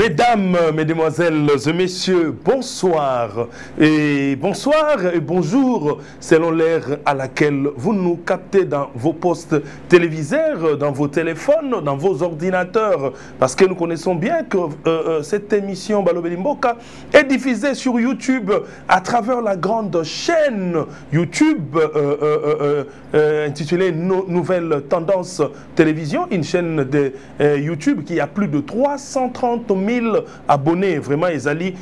Mesdames, mesdemoiselles et messieurs, bonsoir et bonjour selon l'heure à laquelle vous nous captez dans vos postes téléviseurs, dans vos téléphones, dans vos ordinateurs, parce que nous connaissons bien que cette émission Balobeli Mboka est diffusée sur YouTube à travers la grande chaîne YouTube intitulée Nouvelles Tendances Télévision, une chaîne de YouTube qui a plus de 330 000 abonnés. Vraiment, ils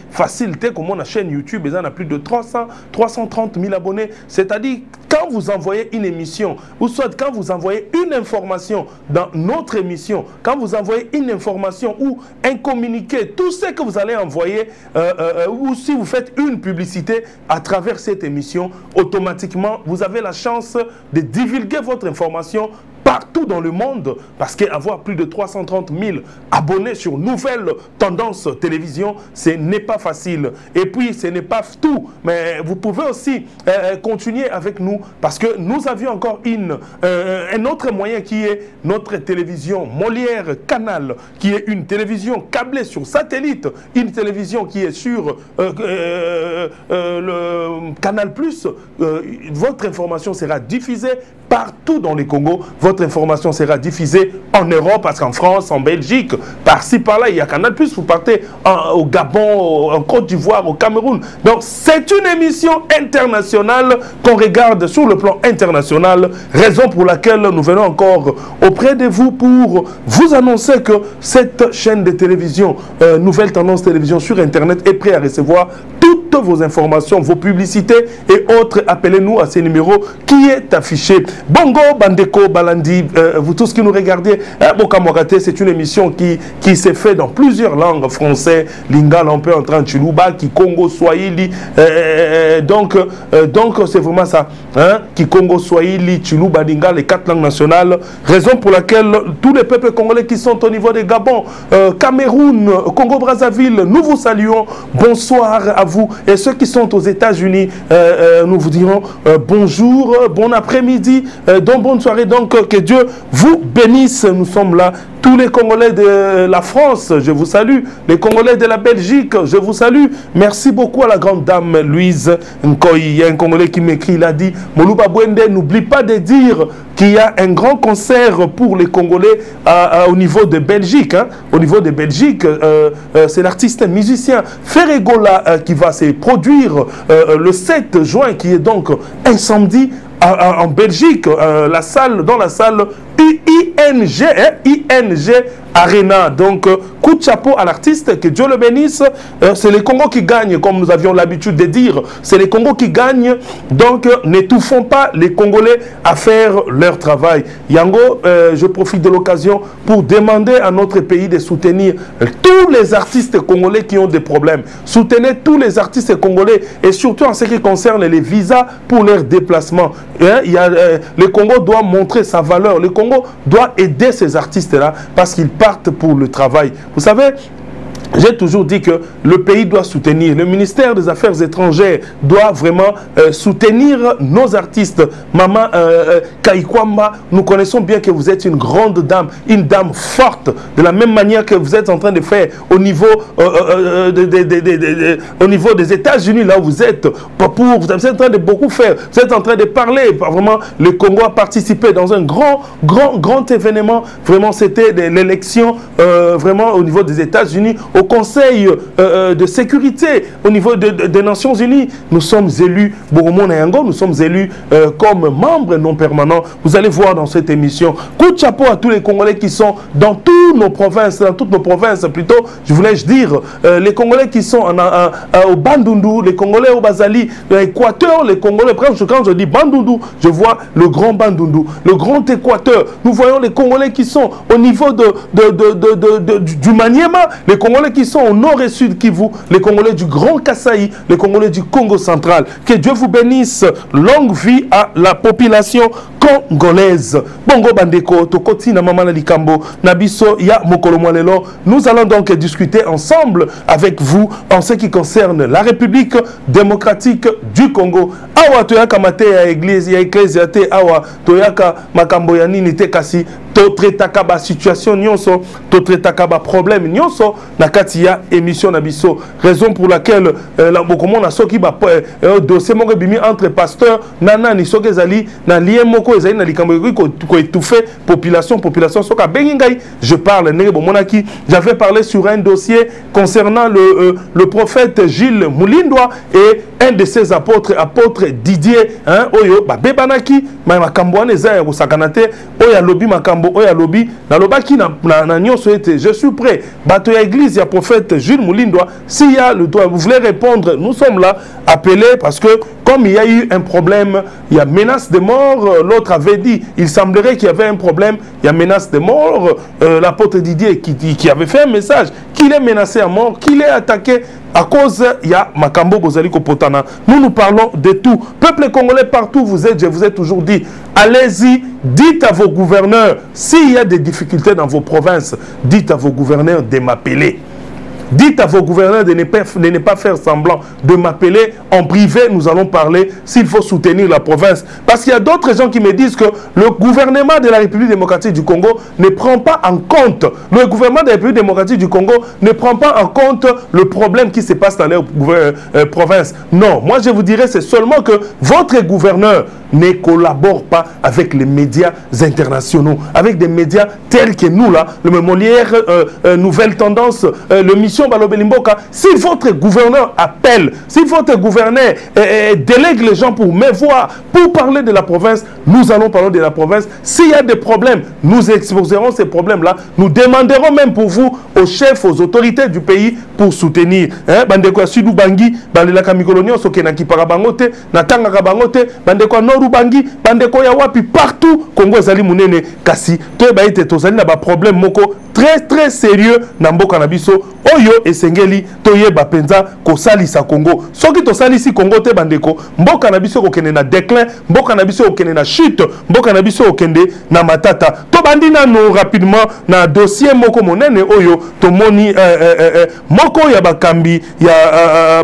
facilité comme on a chaîne YouTube, ils en a plus de 330 000 abonnés. C'est-à-dire, quand vous envoyez une émission, ou soit quand vous envoyez une information dans notre émission, quand vous envoyez une information ou un communiqué, tout ce que vous allez envoyer, ou si vous faites une publicité à travers cette émission, automatiquement, vous avez la chance de divulguer votre information partout dans le monde, parce qu'avoir plus de 330 000 abonnés sur Nouvelles Tendances Télévision, ce n'est pas facile. Et puis, ce n'est pas tout, mais vous pouvez aussi continuer avec nous, parce que nous avions encore un autre moyen qui est notre télévision Molière Canal, qui est une télévision câblée sur satellite, une télévision qui est sur le Canal+. Votre information sera diffusée partout dans les Congo. Votre information sera diffusée en Europe, parce qu'en France, en Belgique, par-ci, par-là, il y a Canal+, vous partez au Gabon, en Côte d'Ivoire, au Cameroun. Donc, c'est une émission internationale qu'on regarde sur le plan international, raison pour laquelle nous venons encore auprès de vous pour vous annoncer que cette chaîne de télévision, Nouvelle Tendance Télévision sur Internet, est prête à recevoir toutes vos informations, vos publicités et autres. Appelez-nous à ce numéro qui est affiché. Bongo, Bandeko, Balandi, vous tous qui nous regardez, Bokamorate, c'est une émission qui s'est faite dans plusieurs langues, français, lingala, on peut entrer en Chiluba, Kikongo, Swahili, donc c'est vraiment ça, hein? Kikongo, Swahili, Chiluba, lingala, les 4 langues nationales, raison pour laquelle tous les peuples congolais qui sont au niveau des Gabon, Cameroun, Congo-Brazzaville, nous vous saluons, bonsoir à vous, et ceux qui sont aux États-Unis, nous vous dirons bonjour, bon après-midi, donc bonne soirée, donc que Dieu vous bénisse. Nous sommes là, tous les Congolais de la France, je vous salue, les Congolais de la Belgique, je vous salue. Merci beaucoup à la grande dame Louise Nkoyi. Il y a un Congolais qui m'écrit, il a dit, Moluba Bwende, n'oublie pas de dire qu'il y a un grand concert pour les Congolais au niveau de Belgique, hein. Au niveau de Belgique, c'est l'artiste musicien Ferregola qui va se produire le 7 juin, qui est donc un samedi en Belgique, dans la salle ING Arena. Donc, coup de chapeau à l'artiste, que Dieu le bénisse. C'est les Congos qui gagnent, comme nous avions l'habitude de dire. C'est les Congos qui gagnent. Donc, n'étouffons pas les Congolais à faire leur travail. Yango, je profite de l'occasion pour demander à notre pays de soutenir tous les artistes congolais qui ont des problèmes. Soutenez tous les artistes congolais, et surtout en ce qui concerne les visas pour leur déplacement. Hein, le Congo doit montrer sa valeur. Le Congo doit aider ces artistes-là, parce qu'ils partent pour le travail. Vous savez, j'ai toujours dit que le pays doit soutenir, le ministère des Affaires étrangères doit vraiment soutenir nos artistes. Maman Kaikwamba, nous connaissons bien que vous êtes une grande dame, une dame forte, de la même manière que vous êtes en train de faire au niveau, au niveau des États-Unis, là où vous êtes, vous êtes en train de beaucoup faire, vous êtes en train de parler. Vraiment, le Congo a participé dans un grand événement. Vraiment, c'était l'élection vraiment au niveau des États-Unis, au Conseil de sécurité, au niveau des Nations Unies. Nous sommes élus, Boromon et Ango, nous sommes élus comme membres non permanents. Vous allez voir dans cette émission. Coup de chapeau à tous les Congolais qui sont dans toutes nos provinces, plutôt, je voulais dire, les Congolais qui sont au Bandundu, les Congolais au Bazali, l'Équateur, les Congolais, quand je dis Bandundu, je vois le grand Bandundu, le grand Équateur. Nous voyons les Congolais qui sont au niveau du Maniema, les Congolais qui sont au nord et sud Kivu, les Congolais du Grand Kasaï, les Congolais du Congo central. Que Dieu vous bénisse. Longue vie à la population congolaise. Bongo Bandeko, Tokoti na Mama Likambo, Nabiso ya Mokolo Mwalelo. Nous allons donc discuter ensemble avec vous en ce qui concerne la République démocratique du Congo. Awa toyaka mate ya église ya ecclesia te awa toyaka makambo ya nini te kasi to traitaka ba situation nyonso, to traitaka ba problème nyonso na kati ya émission na biso. Raison pour laquelle la bokomo na soki ba dossier moko bimi entre pasteur nana ni soki ezali na lien moko ezali na likambo ko étouffer population soka bengi ngai je parle ndenge bomonaki j'avais parlé sur un dossier concernant le prophète Gilles Moulindwa et un de ses apôtres Didier oyo ba bebanaki makambo wana eza ya kosakanate oya lobi makambo oya lobi na lobaki na nyonso ete je suis prêt bato ya église ya prophète Gilles Moulindwa s'il y a le droit vous voulez répondre nous sommes là appelés parce que comme il y a eu un problème il y a menace de mort l'autre avait dit il semblerait qu'il y avait un problème il y a menace de mort l'apôtre Didier qui avait fait un message qu'il est menacé à mort qu'il est attaqué à cause il y a makambo bozali kopotana. Nous parlons de tout. Peuple congolais partout vous êtes, je vous ai toujours dit, allez-y, dites à vos gouverneurs s'il y a des difficultés dans vos provinces, dites à vos gouverneurs de m'appeler. Dites à vos gouverneurs de ne pas faire semblant de m'appeler en privé. Nous allons parler s'il faut soutenir la province. Parce qu'il y a d'autres gens qui me disent que le gouvernement de la République démocratique du Congo ne prend pas en compte. Le gouvernement de la République démocratique du Congo ne prend pas en compte le problème qui se passe dans leur province. Non, moi je vous dirais c'est seulement que votre gouverneur ne collabore pas avec les médias internationaux, avec des médias tels que nous là, le Molière, Nouvelle Tendance, le Mission Balobelimboka. Si votre gouverneur appelle, si votre gouverneur délègue les gens pour me voir, pour parler de la province, nous allons parler de la province. S'il y a des problèmes, nous exposerons ces problèmes-là. Nous demanderons même pour vous, aux chefs, aux autorités du pays, pour soutenir. Bandeko Sudou Bangi, Bandela Mikolonio, Sokenaki Parabangote, Natanga Kabangote, Bandeko Norubangi, Bandeko Yawapi, partout, Congo Zali Mounene, Kasi, Toebaïte, Tozali, n'a pas problème, Moko, très sérieux, Nambo Kanabiso, Oyo et Sengeli, Toye Bapenza, Kosalisa Congo. Soki Tosalisi Congo te bandeko, Mboka Nabiso Okende na déclin, Mboka Nabiso Okende na chute, Mboka Nabiso Okende na matata. To bandina no rapidement na dossier Moko Monene Oyo, Tomoni Moko ya bakambi, ya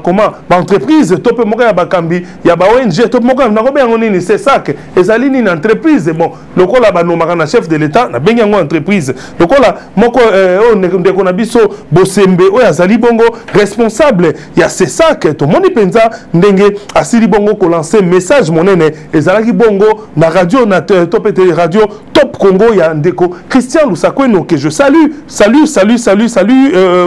comment, entreprise, Tope Moko ya bakambi, ya ba ONG, Tope Moko na Robert Ngonini, c'est ça que, ezali ni entreprise, bon, lokola ba nomaka na chef de l'État, na bengi yango entreprise, lokola Moko ndeko na biso bosembe oyo azali bongo responsable ya c'est ça que to moni penza ndenge asili bongo ko lancer message monene ezalaki bongo na radio na top radio Top Congo ya ndeko Christian Lusakweno que je salue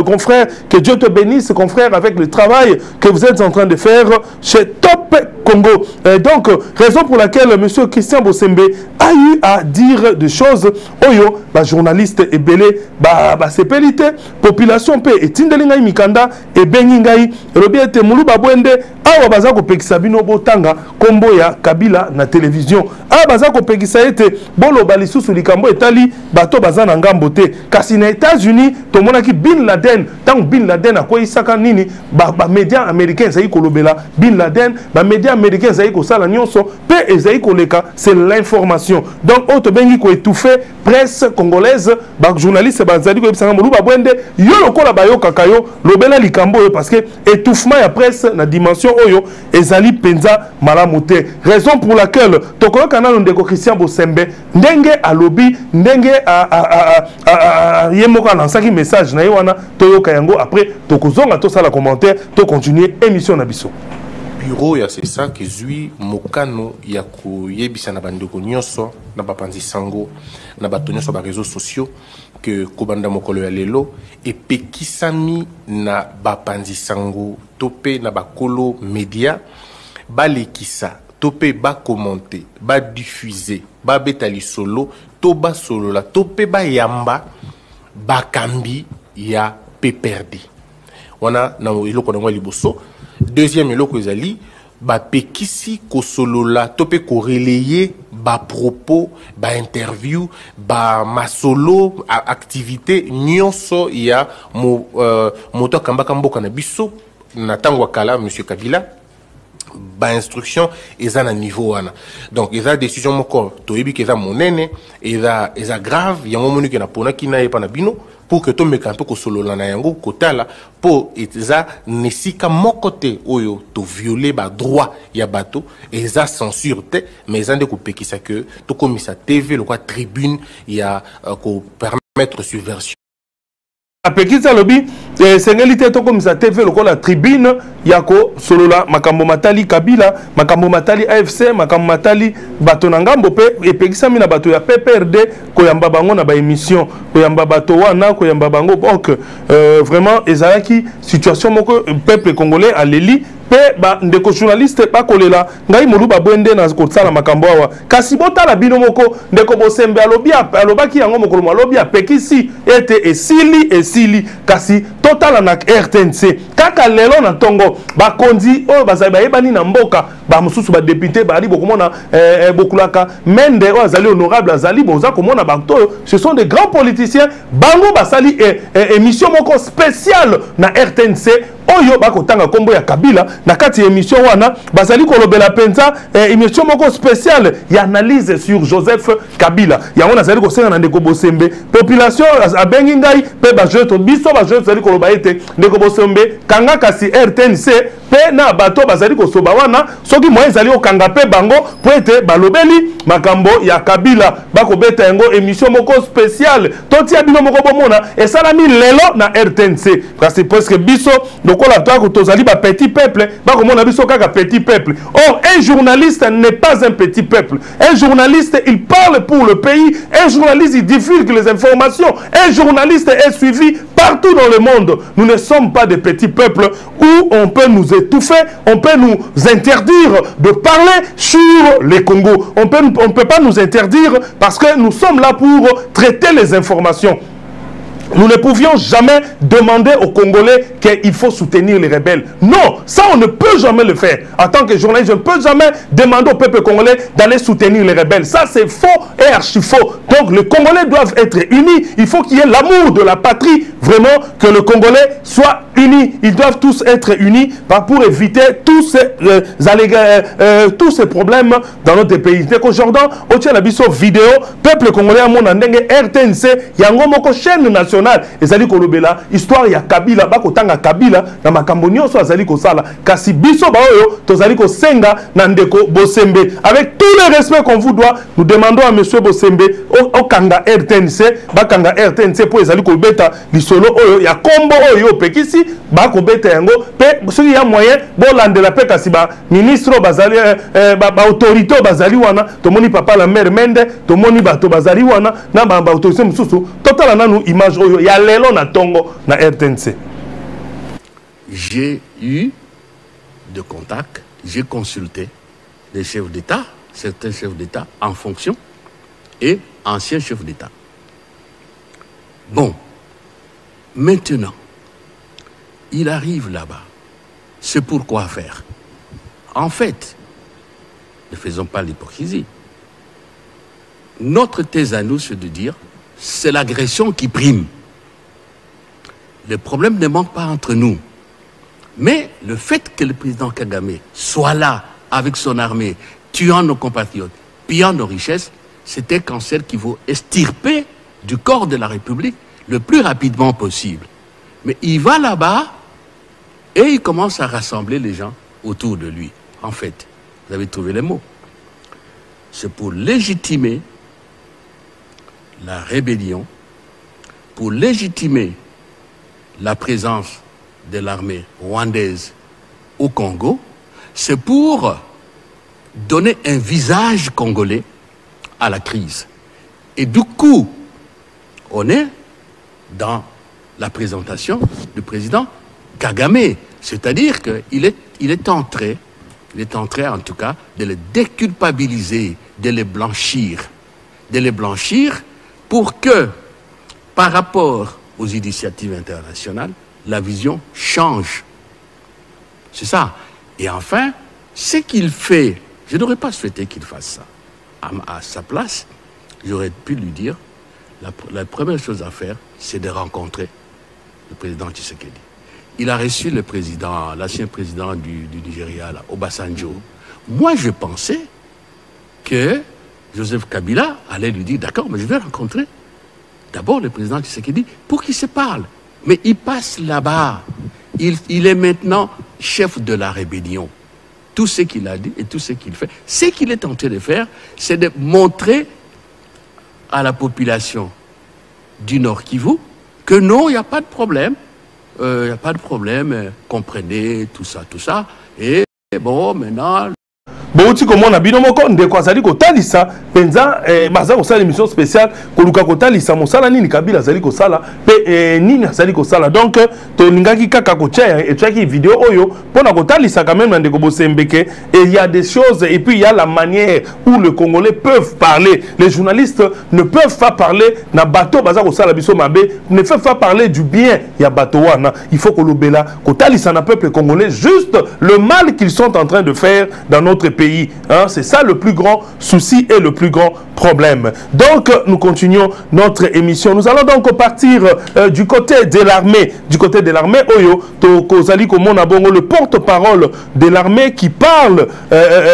confrère, que Dieu te bénisse confrère avec le travail que vous êtes en train de faire chez Top Congo. Donc raison pour laquelle monsieur Christian Bosembe a eu à dire des choses oyo ba journaliste ebele ba sepelité population pe etindelinga mikanda e bengingai robiete mulu babwende awa baza ko pekisa bino botanga kombo ya Kabila na télévision awa baza ko pekisa ete bolo balisusu likambo etali bato baza na ngambo te kasi na États-Unis to monaki Bin Laden tant Bin Laden akoisaka nini ba médias américains zayi kolobela Bin Laden ba médias américains zayi ko sala nyonso pe ezayi koleka c'est l'information donc auto bengi ko étouffer presse congolaise ba journaliste bazali ko ebisanga mulu babwende yo lokola bayoka kayo lobela likambo yo parce que étouffement ya presse na dimension oyo ezali penza malamu te raison pour laquelle tokoyo kanalo ndeko Christian Bosembe ndenge alobi ndenge yemoko lancaki message na yewana toyoka yango après tokozonga to sala commentaire to continuer émission na biso bureau ya c'est ça que zui mokano ya koyebisa na bandeko nyonso na bapanzi sango na bato nyonso ba réseaux sociaux que kobanda mokolo ya lelo epekisami na bapanzi sango topé na bakolo média balekisa topé ba commenter ba diffuser ba betali solo to ba solo la topé ba yamba bakambi ya peperdi wana na iloko na liboso. Deuxième eloko ezali ba pekisi ko solola topé ko relayer ba propos ba interview ba masolo activité nyonso ya moto kambaka mboka na biso na tango kala monsieur Kabila ba instruction eza na niveau wana donc eza décision moko toyebi ke eza monene eza grave yango moni ke na pona kina ye pa na bino pour que to meka un peu ko solola na yango kotala pour eza nesika mokote oyo to violer ba droit ya bato eza censure te mais eza nde ko pekisa que to komisa TV le quoi tribune ya ko permettre subversion apekisa lobi sengelite to komisa TV lokola tribune yako solola makambo matali Kabila makambo matali AFC makambo matali bato na ngambo pe epekisa mina bato ya PPRD koyamba bango na ba émission koyamba bato wana koyamba bango donc vraiment ezalaki situation moko peuple congolais aleli pe ba ndeko journaliste ba kolela ngai molu ba bwende na kotala makambo awa kasi botala bino moko ndeko bosembe alobaki yango mokolo alobi apekisi ete esili kasi totala na RTNC kaka lelo na tongo bakonzi oyo bazali bayebani na mboka ba mususu ba député bali bokomona bokulaka mende oyo azali honorable azali boza komona bato ce sont des grands politiciens bango basali émission moko spéciale na RTNC oyo bakotanga kombo ya Kabila na kati émission wana bazali kolobela penza émission moko spéciale ya analyse sur Joseph Kabila yango nazali kosenga na ndeko bosembe population abengi ngai pe ba jeto biso ba jeto zali koloba ete ndeko bosembe kanga kasi RTNC pe na bato bazali kosoba wana soki moyen zali okanga pe bango po ete balobeli makambo ya Kabila bakobeta yango émission moko spéciale totia bino moko bomona esalami lelo na RTNC kasi presque biso lokola toi tozali ba petit peuple bakomona biso kaka petit peuple. Or un journaliste n'est pas un petit peuple. Un journaliste il parle pour le pays, un journaliste il divulgue les informations, un journaliste est suivi partout dans le monde. Nous ne sommes pas des petits peuples où on peut nous étouffer, on peut nous interdire de parler sur les Congo. On peut pas nous interdire parce que nous sommes là pour traiter les informations. Nous ne pouvions jamais demander aux Congolais qu'il faut soutenir les rebelles. Non, ça on ne peut jamais le faire. En tant que journaliste, je ne peux jamais demander au peuple congolais d'aller soutenir les rebelles. Ça c'est faux et archi faux. Donc les Congolais doivent être unis. Il faut qu'il y ait l'amour de la patrie. Vraiment que le Congolais soit unis. Ils doivent tous être unis pour éviter tous ces problèmes dans notre pays. Donc aujourd'hui, on tient la vidéo. Peuple congolais à mon endenge RTNC, yango moko chaîne nationale. Ezali kolobela histoire ya Kabila bakotanga Kabila na makambo nyonso azali kosala kasi biso ba oyo tozali kosenga na ndeko Bosembe avec tout le respect qu'on vous doit nous demandons à monsieur Bosembe okanga RTNC bakanga RTNC po ezali kobeta lisolo oyo ya kombo oyo pekisi bakobeta yango pe soki ya moyen bolandela pe kasi ba ministre bazali ba autorité bazali wana tomoni papa la mère Mende tomoni bato bazali wana na ba autorité mususu totala nanu image oyo ya lelo na tongo na RTNC. J'ai eu de contacts, j'ai consulté les chefs d'État, certains chefs d'État en fonction et anciens chefs d'État. Bon, maintenant, il arrive là-bas. C'est pour quoi faire? En fait, ne faisons pas l'hypocrisie. Notre thèse à nous, c'est de dire c'est l'agression qui prime. Le problème ne manque pas entre nous. Mais le fait que le président Kagame soit là avec son armée, tuant nos compatriotes, pillant nos richesses, c'est un cancer qu'il faut extirper du corps de la République le plus rapidement possible. Mais il va là-bas et il commence à rassembler les gens autour de lui. En fait, vous avez trouvé les mots. C'est pour légitimer la rébellion, pour légitimer la présence de l'armée rwandaise au Congo, c'est pour donner un visage congolais à la crise. Et du coup, on est dans la présentation du président Kagame, c'est-à-dire qu'il est entré en tout cas de les déculpabiliser, de les blanchir pour que, par rapport aux initiatives internationales, la vision change. C'est ça. Et enfin, ce qu'il fait, je n'aurais pas souhaité qu'il fasse ça. À sa place, j'aurais pu lui dire, la première chose à faire, c'est de rencontrer le président Tshisekedi. Il a reçu l'ancien président du Nigeria, là, Obasanjo. Moi, je pensais que Joseph Kabila allait lui dire, d'accord, mais je vais rencontrer d'abord le président Tshisekedi pour qu'il se parle. Mais il passe là-bas. Il est maintenant chef de la rébellion. Tout ce qu'il a dit et tout ce qu'il fait, ce qu'il est en train de faire, c'est de montrer à la population du Nord Kivu que non, il n'y a pas de problème. Il n'y a pas de problème, comprenez, tout ça. Et bon, maintenant... Bouti comme on a bien moko ndeko azali kotalisa penza baza kosala émission spéciale koluka kotalisa mosala nini Kabila azali kosala pe nini azali kosala donc to lingaki kaka kotia et chaki vidéo oyo pona kotalisa quand même ndeko Bosembeke et il y a des choses et puis il y a la manière où les Congolais peuvent parler. Les journalistes ne peuvent pas parler na bateau baza kosala biso mabe, ne peuvent pas parler du bien ya bateau wana. Il faut que l'obela kotalisa na peuple congolais juste le mal qu'ils sont en train de faire dans notre pays. Hein, c'est ça le plus grand souci et le plus grand problème. Donc, nous continuons notre émission. Nous allons donc partir du côté de l'armée. Du côté de l'armée, Oyo, Tokozali Komonabongo, le porte-parole de l'armée qui parle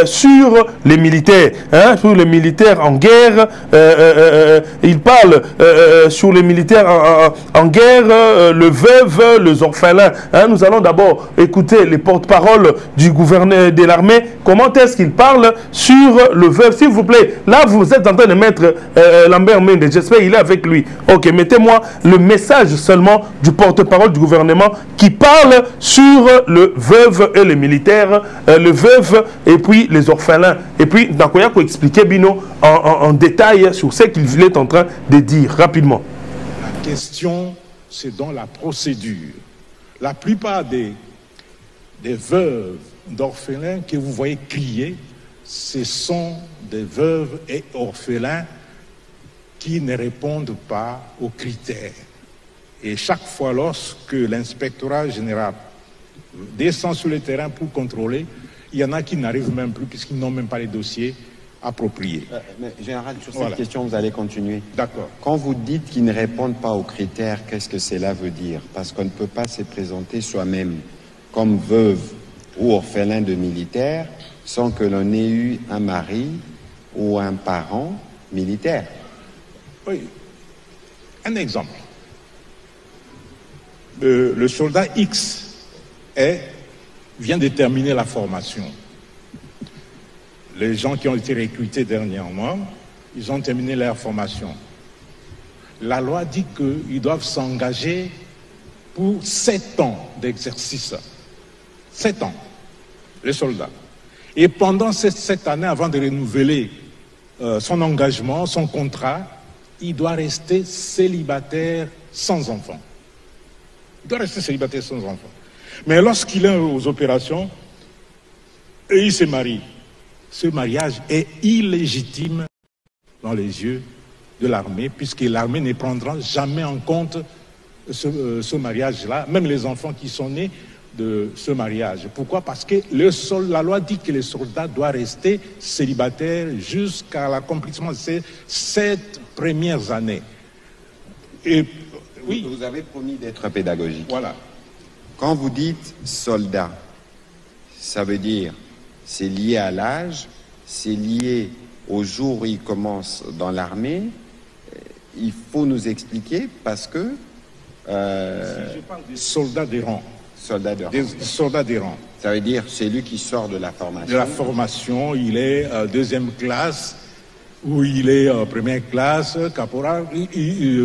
sur les militaires. Hein, sur les militaires en guerre. Il parle sur les militaires en guerre, le veuve, les orphelins. Hein, nous allons d'abord écouter les porte-paroles du gouverneur de l'armée. Comment est-ce qu'il parle sur le veuve, s'il vous plaît. Là, vous êtes en train de mettre Lambert Mende. J'espère qu'il est avec lui. Ok, mettez-moi le message seulement du porte-parole du gouvernement qui parle sur le veuve et les militaires, le veuve et puis les orphelins. Et puis, Nakoya peut expliquer Bino en détail sur ce qu'il est en train de dire rapidement. La question, c'est dans la procédure. La plupart des veuves d'orphelins que vous voyez crier, ce sont des veuves et orphelins qui ne répondent pas aux critères. Et chaque fois lorsque l'inspectorat général descend sur le terrain pour contrôler, il y en a qui n'arrivent même plus puisqu'ils n'ont même pas les dossiers appropriés. Mais général, sur cette question, vous allez continuer. D'accord. Quand vous dites qu'ils ne répondent pas aux critères, qu'est-ce que cela veut dire? Parce qu'on ne peut pas se présenter soi-même comme veuve ou orphelin de militaire sans que l'on ait eu un mari ou un parent militaire. Oui. Un exemple. Le soldat X vient de terminer la formation. Les gens qui ont été recrutés dernièrement, ils ont terminé leur formation. La loi dit qu'ils doivent s'engager pour 7 ans d'exercice. 7 ans, les soldats. Et pendant ces 7 années, avant de renouveler son engagement, son contrat, il doit rester célibataire sans enfant. Il doit rester célibataire sans enfant. Mais lorsqu'il est aux opérations, et il se marie, ce mariage est illégitime dans les yeux de l'armée, puisque l'armée ne prendra jamais en compte ce mariage-là, même les enfants qui sont nés de ce mariage. Pourquoi? Parce que la loi dit que le soldat doit rester célibataire jusqu'à l'accomplissement de ces 7 premières années. Et oui. Vous avez promis d'être pédagogique. Voilà. Quand vous dites soldat, ça veut dire c'est lié à l'âge, c'est lié au jour où il commence dans l'armée. Il faut nous expliquer parce que... Si je parle des soldats des rangs. Soldats de rang. Des soldats des rangs. Ça veut dire c'est lui qui sort de la formation. De la formation, il est deuxième classe, ou il est première classe, caporal,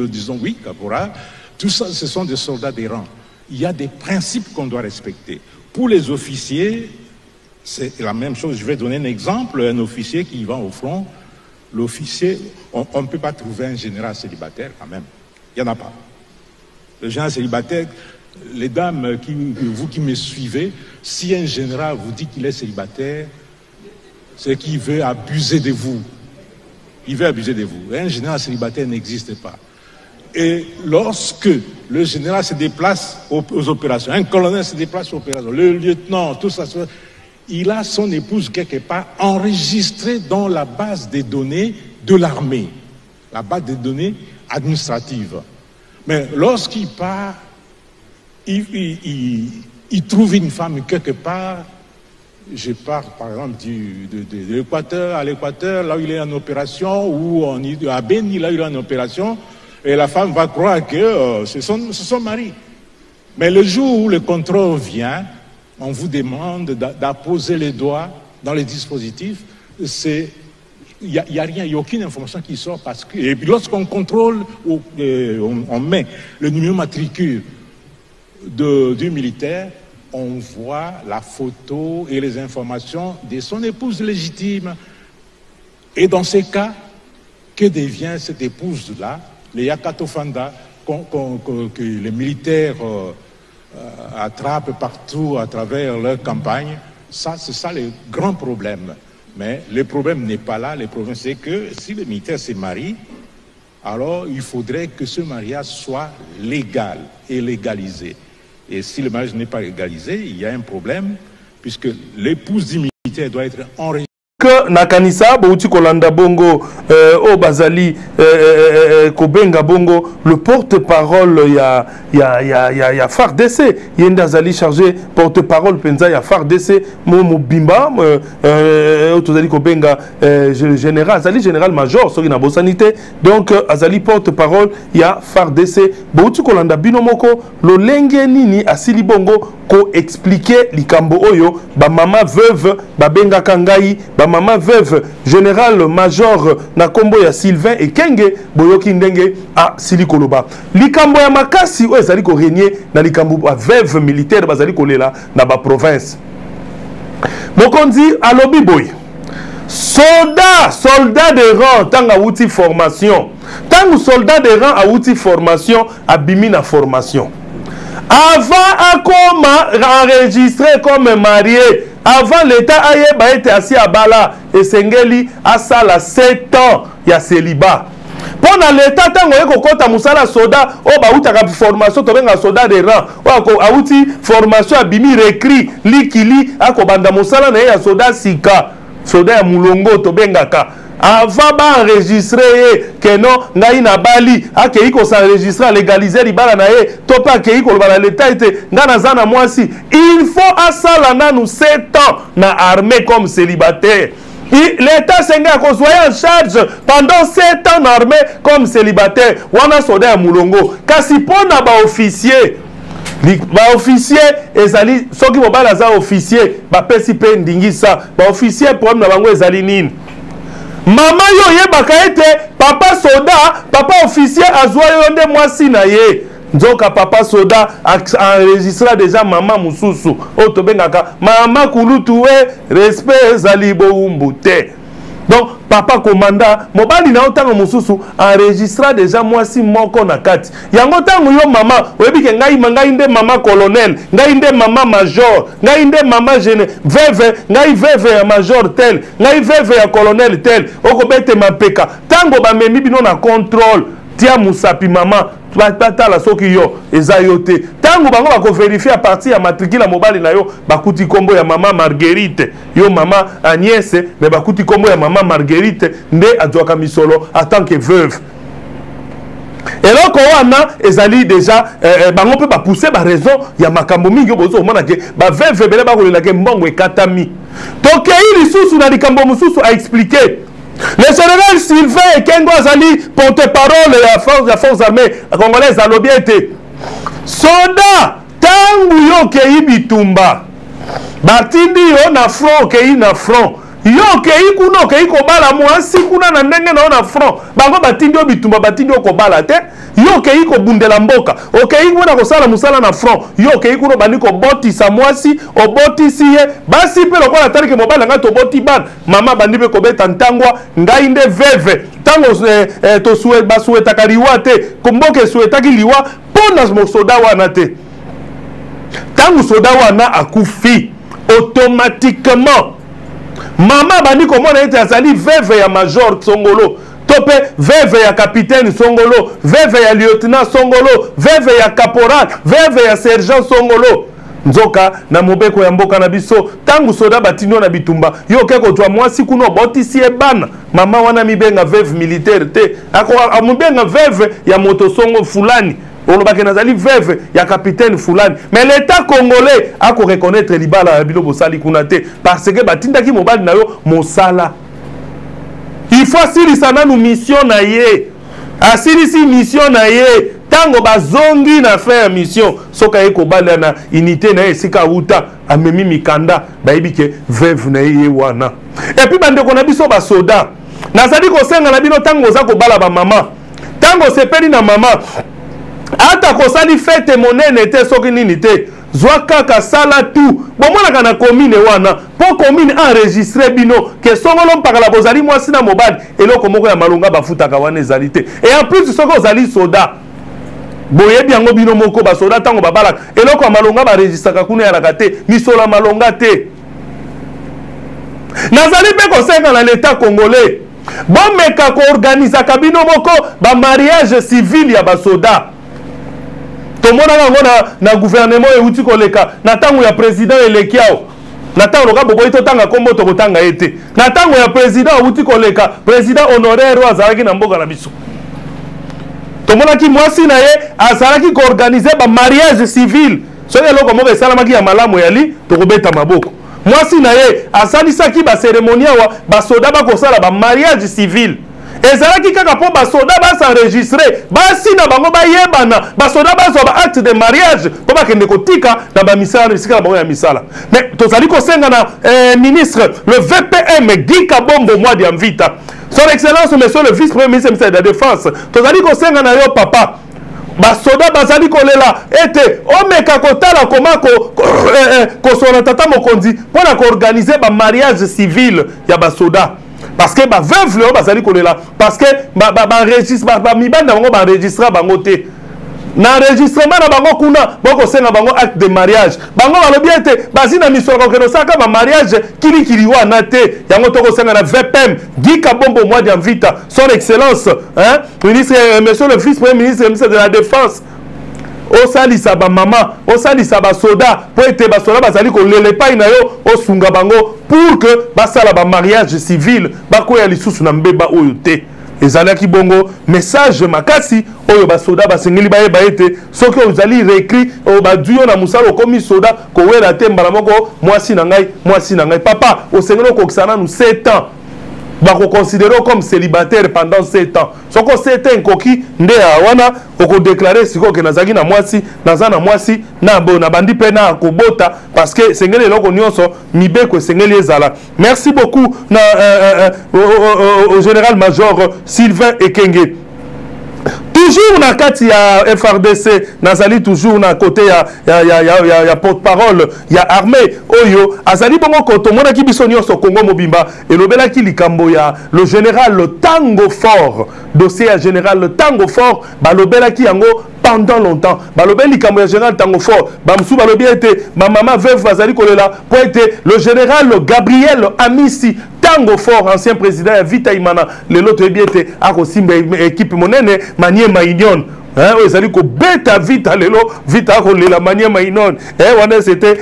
disons oui, caporal. Tout ça, ce sont des soldats des rangs. Il y a des principes qu'on doit respecter. Pour les officiers, c'est la même chose. Je vais donner un exemple. Un officier qui va au front, l'officier, on ne peut pas trouver un général célibataire quand même. Il n'y en a pas. Le général célibataire, les dames, vous qui me suivez, si un général vous dit qu'il est célibataire, c'est qu'il veut abuser de vous. Il veut abuser de vous. Un général célibataire n'existe pas. Et lorsque le général se déplace aux opérations, un colonel se déplace aux opérations, le lieutenant, tout ça, il a son épouse quelque part enregistrée dans la base des données de l'armée, la base des données administratives. Mais lorsqu'il part, il trouve une femme quelque part. Je pars par exemple de l'Équateur à l'Équateur, là où il est en opération, ou à Beni, là où il est en opération. Et la femme va croire que c'est son mari. Mais le jour où le contrôle vient, on vous demande d'apposer les doigts dans les dispositifs. Il n'y a rien, il n'y a aucune information qui sort. Et puis lorsqu'on contrôle, on met le numéro matricule du militaire, on voit la photo et les informations de son épouse légitime. Et dans ces cas, que devient cette épouse-là, les Yakatofanda, que les militaires attrapent partout à travers leur campagne? C'est ça le grand problème. Mais le problème n'est pas là. Le problème, c'est que si le militaire se marie, alors il faudrait que ce mariage soit légal et légalisé. Et si le mariage n'est pas légalisé, il y a un problème, puisque l'épouse du militaire doit être enregistrée. Que nakanisa bouti kolanda bongo au bazali kobenga bongo le porte-parole ya FARDC yenda zali chargé porte-parole penza ya FARDC mo bimba tozali kobenga général azali général major soki na bosanité donc azali porte-parole ya FARDC bouti kolanda bino moko lolenge nini asili bongo ko expliquer likambo oyo ba mama veuve ba benga kangai ba mama veuve général major na kombo ya Sylvain Ekenge boyoki ndenge a silikoloba likambo ya makasi o ezali ko régner na likambo ba veuve militaire bazali kolela na ba province mokonzi alobi boy soldat de rang tanga outil formation tangu soldat de rang a outil formation abimi na formation avant akoma enregistré comme marié avant l'état ayeba été assis à bala et sengeli asala 7 ans ya célibat pona l'état tango eko kota musala soda o ba utaka formation to benga soda de rang o auti formation abimi recrit likili akobanda musala na ya soda sika soda ya mulongo to bengaka avant ba enregistrer que non ngai na bali akei ko s'enregistrer légaliser libala na ye to pa akei ko bala l'état était ngana zana mwasi il faut asala nanu 7 ans na armée comme célibataire l'état senga ko soya en charge pendant 7 ans na armée comme célibataire wana soda ya mulongo kasi pona ba officier ba officier ezali soki mobala za officier ba pesi pe ndingisa ba officier problème na bango ezali nini mama yo yebaka ete papa soda papa officier azwa yo nde mwasi na ye nzoka papa soda enregistra déjà mama mususu o tobengaka mama kulutu we respect ezali boumbu te donc papa commanda mobali na otango mususu enregistra déjà mwasi moko na kati yango tango yo mama oyebike ngai nde mama colonel ngai nde mama major ngai nde mama veuve ngai veuve ya major tel ngai veuve ya colonel tel okobete mapeka tango bamemi bino na contrôle tia musapi mama batala soki yo eza yo te tango bango bako vérifier à partir ya matricule mobali na yo bakuti kombo ya mama Marguerite yo mama Agnès mais bakuti kombo ya mama Marguerite nde adwaka misolo en tant que veuve eloko wana ezali déjà bango pe ba pousser ba raison ya makambo mingi bozo mona ke ba veuve bele ba kolela ke mbongo ekatami donc il lisusu na likambo mususu a expliquer. Le général Sylvain Ekenge azali porte-parole ya forces armées congolaises alobi ete soda tangu yo kei bitumba batindi yo na front okei na front yo kei kuna okei kobala mwasi kuna na ndenge na yo na front bango batindi yo bitumba batindi yo kobala te yo kei kobundela mboka okei kuna kosala musala na front yo kei kuna bandi kobotisa mwasi obotisi ye basi mpe lokola talike mobali nga toboti bana mama bandi mpe kobeta ntangwa ngai nde veve tango basuetaka liwa te komboka esuetaki liwa mpona mosoda wana te tango soda wana akufi automatiquement mama bandi komona ete azali veve ya major Songolo tope veve ya capitaine Songolo veve ya lieutenant Songolo veve ya caporal veve ya sergent Songolo nzoka na mobeko ya mboka na biso tangu soda batino na bitumba yo ke ko twa mwasi kuno botisi ebana mama wana mibenga veve militaire te ako amubenga veve ya moto songo fulani olobake nazali veuve ya capitaine fulani mais l'état congolais a ko reconnaître libala ya bilo bosali kuna te parce que batindaki mobali na yo mosala il faut silisa nanu mission na ye asilisi mission na ye tango bazongi na faire mission soka ye kobala na unité na esika uta amemi mikanda bayibi ke veuve na ye wana et puis bande ko na biso ba soda nazali ko senga na bino tango za kobala ba mama tango sepeli na mama ata ko sali fête monene te soki nini te zwa kaka sala tout bomona na commune wana po commune enregistrer bino ke songolo mpakala bozali mwasi na mobali eloko moko ya malonga bafutaka wana ezali te et en plus soko ozali soda boyebi yango bino moko basoda tango babalaka eloko ya malonga baregistraka kuna yalaka te misola malonga te nazali mpe kosenga na l'état congolais bomeka koorganizaka bino moko bamariage civil ya basoda tomona yango na gouvernement euti koleka na tango ya président elekiao na tango loka boboyi totanga kombo tokotanga ete na tango ya président euti koleka président honoraire oyo azalaki na mboka na biso tomonaki mwasi na ye azalaki koorganize bamariage civil soki eloko moko esalamaki ya malamu yali tokobeta maboko mwasi na ye asalisaki baceremonie awa basoda bakosala bamariage civil ezalaki kaka mpo basoda basenregistre basina bango bayebana basoda bazwa baacte de mariage mpo bakende kotika na bamisala esika na bango ya misala mais tozali kosenga na ministre le VPM Guy Kabombo Mwadi ya Mvita son excellence monsieur le vice premier ministre de la défense tozali kosenga na yo papa basoda bazali kolela ete omeka kotala koma kosona tata mokonzi mpona koorganize bamariage civil ya basoda parce que baveuve leo bazali kolela parce que mibali na bango baenregistra bango te na enregistrement na bango kuna bokosenga bango acte de mariage bango balobi ete bazi na misolo kokende osaka bamariage kilikili wana te yango tokosenga na VPM Guy Kabombo Mwadi ya Mvita son excellence ministre monsieur le vice premier ministre de la défense osalisa bamama osalisa basoda po ete basoda bazali kolela epai na yo osunga bango pour que basala bamariage civil bakoya lisusu na mbeba oyo te ezalaki bongo message makasi oyo basoda basengeli bayeba ete soki ozali réécrit oyo baduyo na mosala okomi soda kowela te mbala moko mwasi na ngai papa osengeli okokisa nanu 7 ans bakoconsidere comme célibataire pendant 7 ans soko 7 ans nkoki nde wana okodéclare sikoyo ke nazalaki na mwasi naza na mwasi na bandi mpe na kobota parce que esengeli eloko nyonso mibeko esengeli ezala merci beaucoup na au général major Sylvain Ekenge toujours na kati ya FRDC nazali toujours na côté ya porte-parole ya armée oyo azali bongo koto monaki biso nyonso Congo mobimba elobelaki likambo ya le général Tango Fort dossier ya général Tango Fort balobelaki yango pendant longtemps balobeli likambo ya général Tango Fort bamsu balobi ete mama veuve bazali kolela po ete le général Gabriel Amisi Tango Fort ancien président ya Vita Imana lelo toyebi ete akosimba équipe monene Maniema Union ezali kobeta Vita lelo Vita akolela Maniema Union wana c'était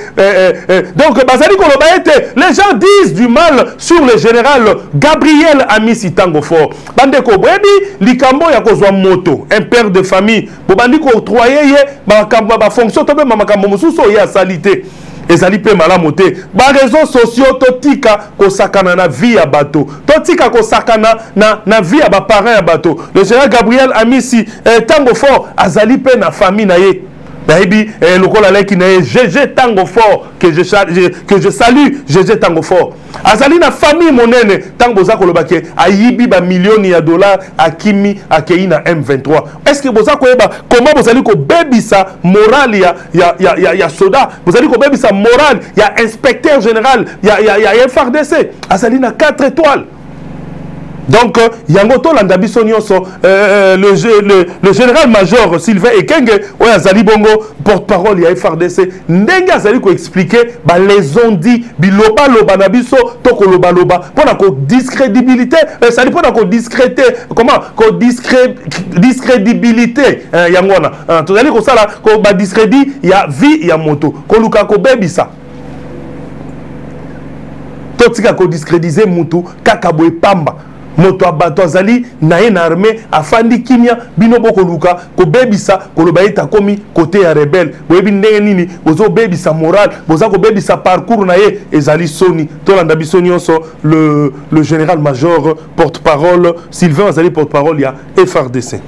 donc bazali koloba ete les gens disent du mal sur le général Gabriel Amisi Tango Fort bandeko boyebi likambo ya kozwa moto un père de famille bo bandi ko octroyer ye ba fonction to be makambo mosusu oyo asali te ezali pe malamu te ba réseaux sociaux totika kosakana na vie ya bato totika kosakana na vie ya ba parents ya bato le général Gabriel Amisi Tango Fort azali pe na famille na ye Baby, le col avec qui n'est GG Tango Fort que je salue GG Tango Fort. Azali na famille monene tango za kolobake ayibi ba millions de dollars akimi akei na M23. Est-ce que boza koyeba comment bozali ko bebisa moral ya soda, bozali ko bebisa moral ya inspecteur général ya FRDC. Azali na 4 étoiles. Donc, Yangoto Landabiso Nyonso, le général-major Sylvain Ekenge, Azali Bongo, porte-parole ya FRDC, Ndenga Azali ko expliquer, les ont dit, biloba loba nabiso, toko loba loba, pour la discrédibilité, ça dit pour la discrédité, comment, discrédibilité, Yangwana, tout à l'heure, ça là, ko ba discrédit, ya vie, ya moto, ko luka ko bebisa. Totika ko discrédiser mutu, kakaboe pamba. moto abato azali na ye na armée afandi kimia bino boko luka ko bebisa ko lobaita komi côté ya rebelle boyebi ndenge nini bozo bebisa moral boza ko bebisa parcours na ye ezali soni tolanda biso nyonso le général major porte-parole Sylvain azali porte-parole ya FRDC.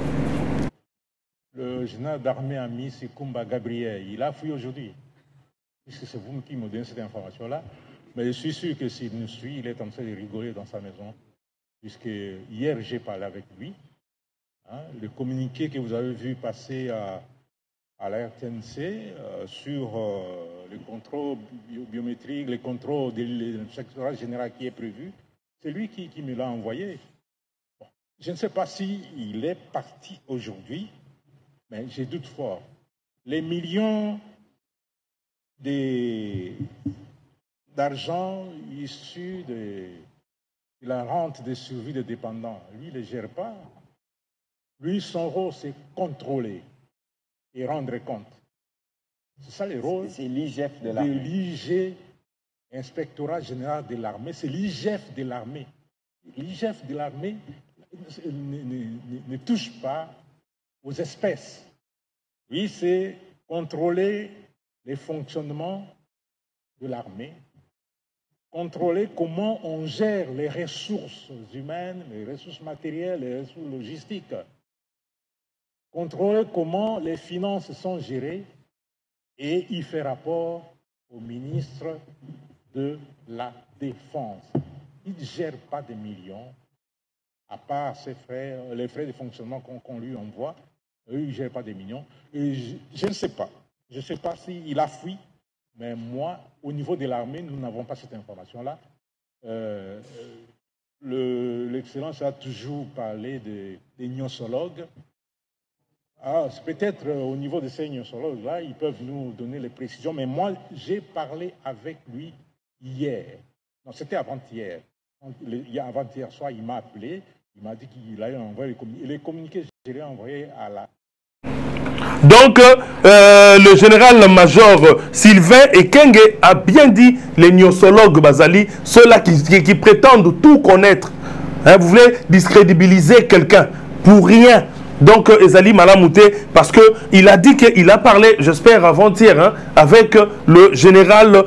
Le général d'armée ami Sekumba Gabriel, il a fui aujourd'hui. Puisque c'est vous qui me donnez cette information-là. Mais je suis sûr que s'il nous suit, il est en train de rigoler dans sa maison. Puisque hier, j'ai parlé avec lui. Hein, le communiqué que vous avez vu passer à la RTNC sur le contrôle biométrique, le contrôle de l'inspectorat général qui est prévu, c'est lui qui me l'a envoyé. Bon, je ne sais pas s'il est parti aujourd'hui, mais j'ai doute fort. Les millions d'argent issus de la rente de survie des dépendants. Lui, il ne les gère pas. Lui, son rôle, c'est contrôler et rendre compte. C'est ça le rôle. C'est l'IGF de l'armée. L'IG, Inspectorat général de l'armée, c'est l'IGF de l'armée. L'IGF de l'armée ne touche pas aux espèces. Oui, c'est contrôler les fonctionnements de l'armée, contrôler comment on gère les ressources humaines, les ressources matérielles, les ressources logistiques, contrôler comment les finances sont gérées et y faire rapport au ministre de la Défense. Il ne gère pas des millions, à part ses frais, les frais de fonctionnement qu'on lui envoie. Eux, il ne gère pas des millions. Et je ne sais pas. Je ne sais pas s'il a fui, mais moi, au niveau de l'armée, nous n'avons pas cette information-là. L'Excellence a toujours parlé des gnosologues. Ah, peut-être au niveau de ces gnosologues-là, ils peuvent nous donner les précisions, mais moi, j'ai parlé avec lui hier. Non, c'était avant-hier. Avant-hier soir, il m'a appelé, il m'a dit qu'il allait envoyer les communiqués, je l'ai envoyé à la... Donc, le général-major Sylvain Ekenge a bien dit, les gnosologues Bazali, ceux-là qui prétendent tout connaître. Hein, vous voulez discrédibiliser quelqu'un pour rien. Donc, Ezali Malamouté, parce qu'il a dit qu'il a parlé, j'espère avant-hier, hein, avec le général,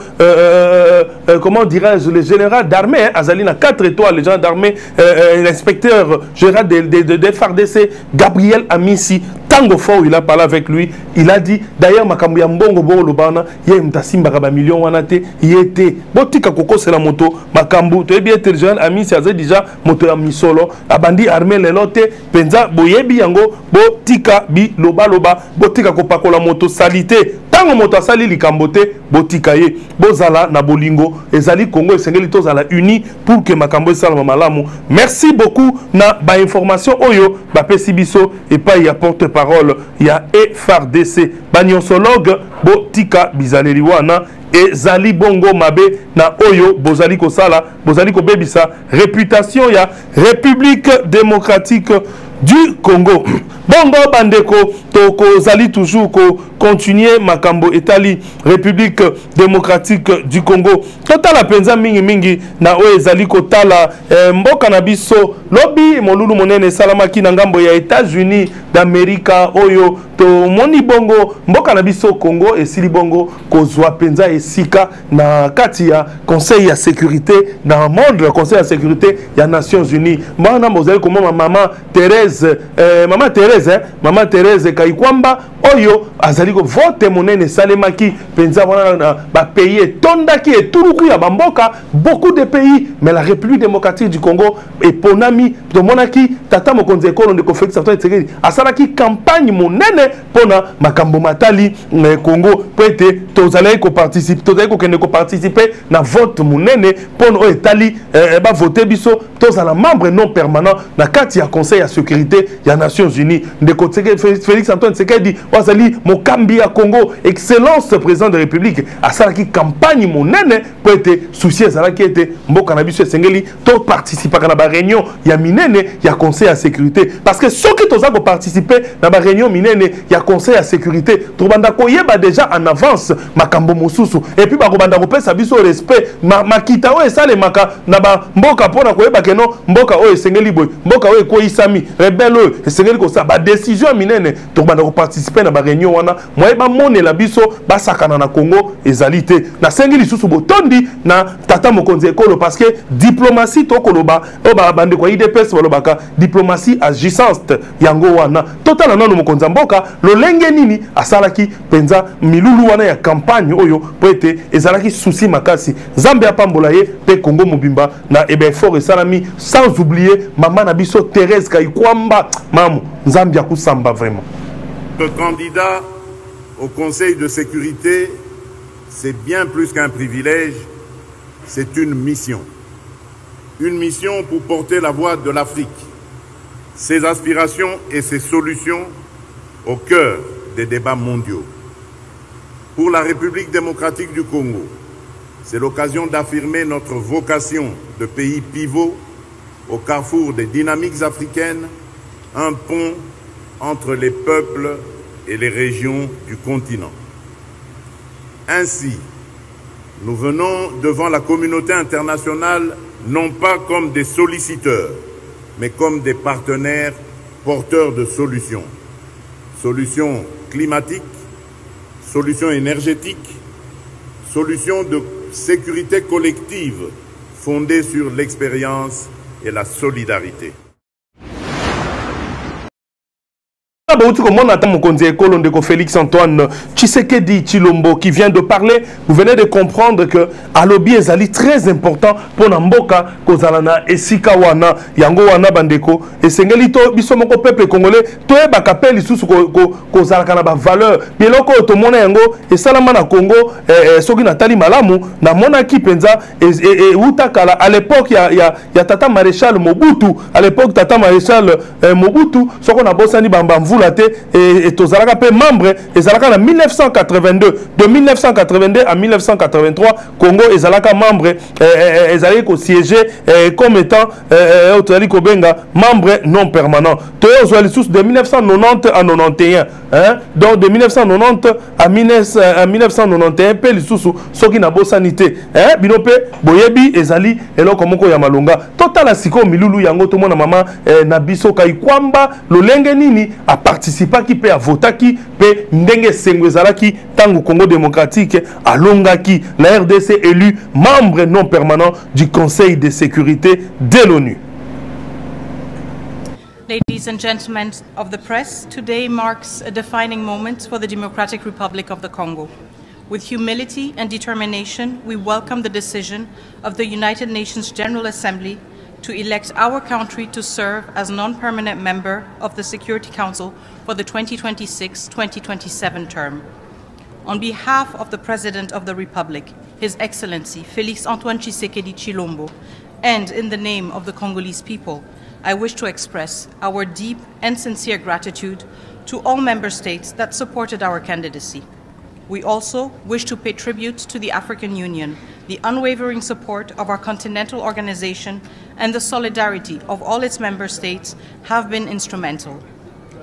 comment dirais-je, le général d'armée, hein, Azali na 4 étoiles, le général d'armée, l'inspecteur général de FRDC, Gabriel Amissi. Tango fort, il a parlé avec lui, il a dit, d'ailleurs, Makambu ya mbongo bo lobana, ye mtasimba kaba million wanate, yete, botika koko c'est la moto, Makambu, tu es bien intelligent, ami, c'est déjà moto ya misolo, abandi armé lelote, penza, boyebi yango, botika bi loba, botika kopako la moto salité, tango moto sali likambote, botika ye, bozala na bolingo, ezali Congo, esengeli tozala uni, pour que Makambu salama malamu. Merci beaucoup, na ba information oyo, ba pesibiso, et pas y apporte parole, il y a FRDC, banyonsologue, botika bizaleli wana, et zali bongo mabe na oyo, bozali ko sala, bozali ko bebisa, réputation ya République démocratique du Congo. Bongo bandeko, toko zali toujours ko continuer makambo etali République démocratique du Congo. Total la penza mingi na oyo zali ko tala mboka na biso lobi molulu monene salamaki na ngambo ya États-Unis d'Amérique oyo to moni bongo mboka na biso Congo esili bongo kozwa penza esika na kati ya Conseil ya sécurité dans le monde, le Conseil de sécurité ya Nations Unies. Mbana mozali komoma Maman Thérèse Kaikwamba oyo azali ko vote monene salemaki penza wana ba pays tondaki et turuku ya bamboka beaucoup de pays, mais la République démocratique du Congo et ponami to monaki tata mokonzi ekolo ndeko Félix Antoine Tshisekedi asalaki campagne monene pona makambo matali Congo pete tozali ko participer na vote monene pona o etali ba voter biso tozala membre non permanent na kati ya Conseil ya sécurité ya Nations Unies ndeko Félix Antoine Tshisekedi Bazali Mokambi à Congo, excellence président de la République, à ça qui campagne mon nene pour être soucié à ça qui était Mboka Nabiso Sengeli, tout participer à la réunion, il y a minene, il y a conseil à sécurité. Parce que ceux qui ont participé à la réunion minene, il y a conseil à sécurité. Tobanda Koyeba déjà en avance, Makambo Mosusu, et puis Barobanda Ropé Sabiso respect, Makitao et ça les Maka, Naba Mboka Pona Koyeba Keno, Mboka Oe Sengeli Boy, Mboka Oe Koisami, Rebelle et Sengeli Kosa, décision minene, Tobanda participer à la réunion, moi, mon la biso, Basakana na Congo, ezalité. Na Sengeli Susu Botondi, na Tata Mokonzi Ekolo, parce que diplomatie, Tokoloba, Oba Bande Kwa IDPS, Walobaka, diplomatie agissante, Yango Wana, total non Mokonzi Mboka, le lenge nini, Asalaki, Penza, Milulu Wana ya campagne, Oyo, Poete, Ezalaki Souci Makasi, Zambia Pambolaye, Pe Congo Mobimba, na Ebefort et Salami, sans oublier, Maman Nabiso, Thérèse Kaikwamba, Maman, Zambia Kusamba, vraiment. Le candidat au Conseil de sécurité, c'est bien plus qu'un privilège, c'est une mission. Une mission pour porter la voix de l'Afrique, ses aspirations et ses solutions au cœur des débats mondiaux. Pour la République démocratique du Congo, c'est l'occasion d'affirmer notre vocation de pays pivot au carrefour des dynamiques africaines, un pont entre les peuples et les régions du continent. Ainsi, nous venons devant la communauté internationale non pas comme des solliciteurs, mais comme des partenaires porteurs de solutions. Solutions climatiques, solutions énergétiques, solutions de sécurité collective fondées sur l'expérience et la solidarité. Félix Antoine Tshisekedi Tshilombo qui vient de parler, vous venez de comprendre que Alobi Ezali très important pour Namboka Kozalana et Sikawana Yango Wana Bandeko et Sengelito Bisomoko peuple congolais Toe Bakapel sous Kozalaka na ba valeur Biloko Otomona Yango et Salamana Congo Soki Natali Malamu na Monaki Penza et Utakala à l'époque il y a Tata Maréchal Mobutu à l'époque Tata Maréchal Mobutu Soko na Bosani Bambamvu et Tozalaka pe membre ezalaka na 1982 de 1982 à 1983 Congo ezalaka membre ezalaki ko siéger comme étant Otali Kobenga membre non permanent de 1990 à 91 hein donc de 1990 à 1991 pe lisusu soki na bosanité hein binope boyebi ezali eloko moko ya malonga totala siko milulu yango to mona mama na biso Kaikwamba lolenge nini a participa qui peut voter qui peut ndenge sengwezalaki tango Congo démocratique alongaki la RDC élu membre non permanent du Conseil de sécurité de l'ONU. Ladies and gentlemen of the press, today marks a defining moment for the Democratic Republic of the Congo. With humility and determination, we welcome the decision of the United Nations General Assembly to elect our country to serve as non-permanent member of the Security Council for the 2026-2027 term. On behalf of the President of the Republic, His Excellency Félix Antoine Tshisekedi Tshilombo, and in the name of the Congolese people, I wish to express our deep and sincere gratitude to all member states that supported our candidacy. We also wish to pay tribute to the African Union, the unwavering support of our continental organization, and the solidarity of all its member states have been instrumental.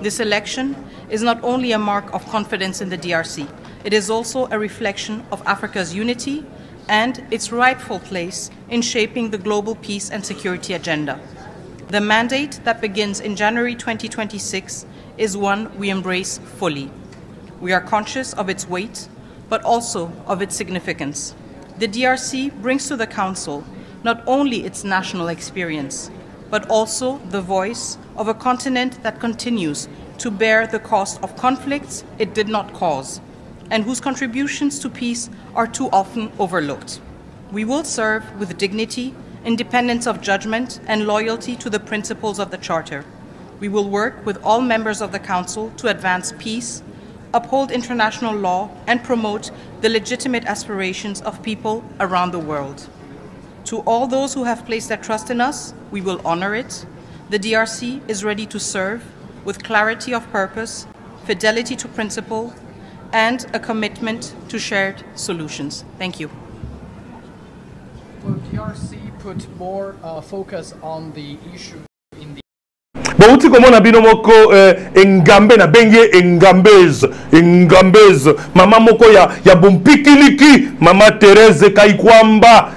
This election is not only a mark of confidence in the DRC, it is also a reflection of Africa's unity and its rightful place in shaping the global peace and security agenda. The mandate that begins in January 2026 is one we embrace fully. We are conscious of its weight, but also of its significance. The DRC brings to the Council not only its national experience, but also the voice of a continent that continues to bear the cost of conflicts it did not cause, and whose contributions to peace are too often overlooked. We will serve with dignity, independence of judgment, and loyalty to the principles of the Charter. We will work with all members of the Council to advance peace, uphold international law, and promote the legitimate aspirations of people around the world. To all those who have placed their trust in us, we will honor it. The DRC is ready to serve with clarity of purpose, fidelity to principle, and a commitment to shared solutions. Thank you. Will PRC put more focus on the issue in the bauti komona bino moko engambe na bengie engambeze mama moko ya bumpikiliki mama Thérèse Kaikwamba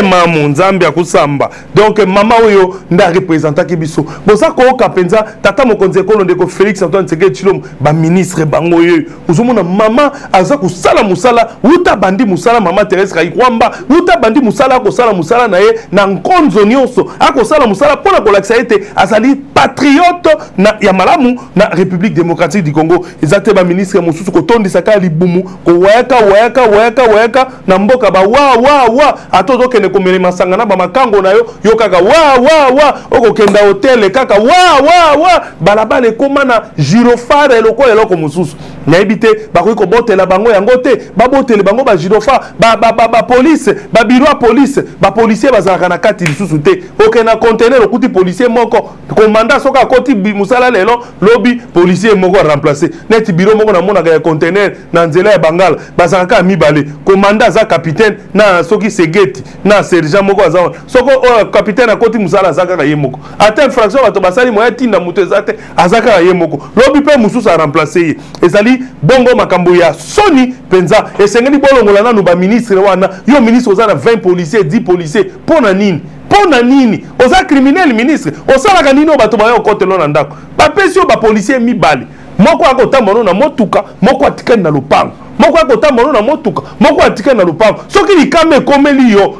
mamu nzambe akusamba donc mama oyo nda représentaki biso boza ko kapenza tata mokonzi ekolo ndeko Félix Antoine Tshisekedi Tshilombo ba ministre bango ye uzomona mama aza kusala musala uta bandi musala mama Thérèse Kaikwamba uta bandi musala akosala musala na ye na nkonzo nyonso akosala musala pona kolakisa ete azali patriote na ya malamu na République démocratique du Congo ezate ba ministre mosusu kotondisa ka libumu ko wayaka na mboka ba wa atozo kene komele masangana ba makango na yo kaka wa okokenda hotel kaka wa balabala ekoma na girofare lokola eloko mosusu nayebi te bakoki kobotela bango yango te babotele bango ba girofa ba police ba biro ya police ba policier bazalaka na kati lisusu te okena conteneur okuti policier moko komanda soka akoti musala lelo lobi policier moko remplacer neti biro moko na monaka ya conteneur na nzela ya Bangala bazalaka mibale komanda aza capitaine na soki segeti na sergent moko aza soko capitaine akoti musala azaka ye moko ata infraction bato basali moya tinda muto ezate azaka ye moko lobi pe mususu a remplacer ye ezali bongo makambo ya soni penza esengeli bolongola nanu ba ministre wana yo ministre oza na 20 policiers 10 policiers pona nini oza criminel ministre osalaka nini bato bayo kotelo na ndako bapesi yo ba policier mibale moko akotambono na motuka moko atikani na lupango moko akotambono na motuka moko atikani na lupango soki likame ekomeli yo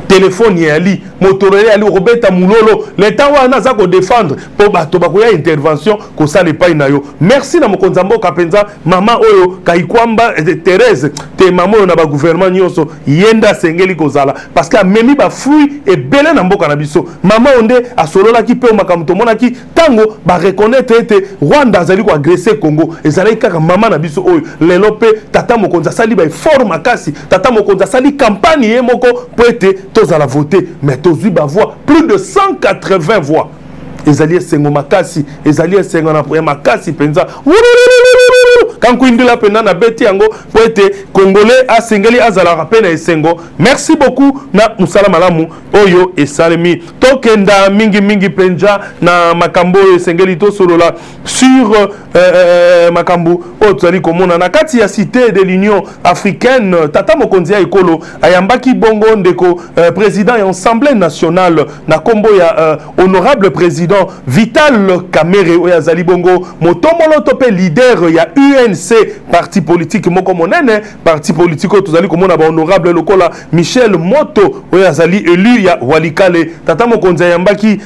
téléphone yali motorele ali robeta mulolo l'état wana za ko défendre po bato bakoya intervention ko sale pa na yo merci na mokonza mboka penza mama oyo Kaikwamba Thérèse te mama oyo na ba gouvernement nyonso yenda sengeli kozala parce que memi ba fruit et belé na mboka na biso mama onde asolola ki pe makamto monaki tango ba reconnaître ete Rwanda azali ko agresser Congo ezali kaka mama na biso oyo lelo pe tata mokonza sali ba forme makasi tata mokonza sali campagne ye moko po ete tous à la voter, mais tous ba voix, plus de 180 voix. Ezali sengo makasi, ezali sengo na makasi penza. Quand kuindi la pena na beti yango po ete congolais a sengeli azala rapena esengo. Merci beaucoup na musala malamu oyo esalemi. Tokenda mingi penja na makambo esengeli to solola sur makambo otali komona na kati ya cité de l'Union africaine tata mokonzi ya ekolo ayambaki bongo ndeko président ya Assemblée nationale na kombo ya honorable président Vital Kamerhe oya zali bongo motomolo topé leader ya UNC parti politique moko monene parti politique tozali komona ba honorable lokola Michel Moto oya zali élu ya Walikale tata mokonzi ayambaki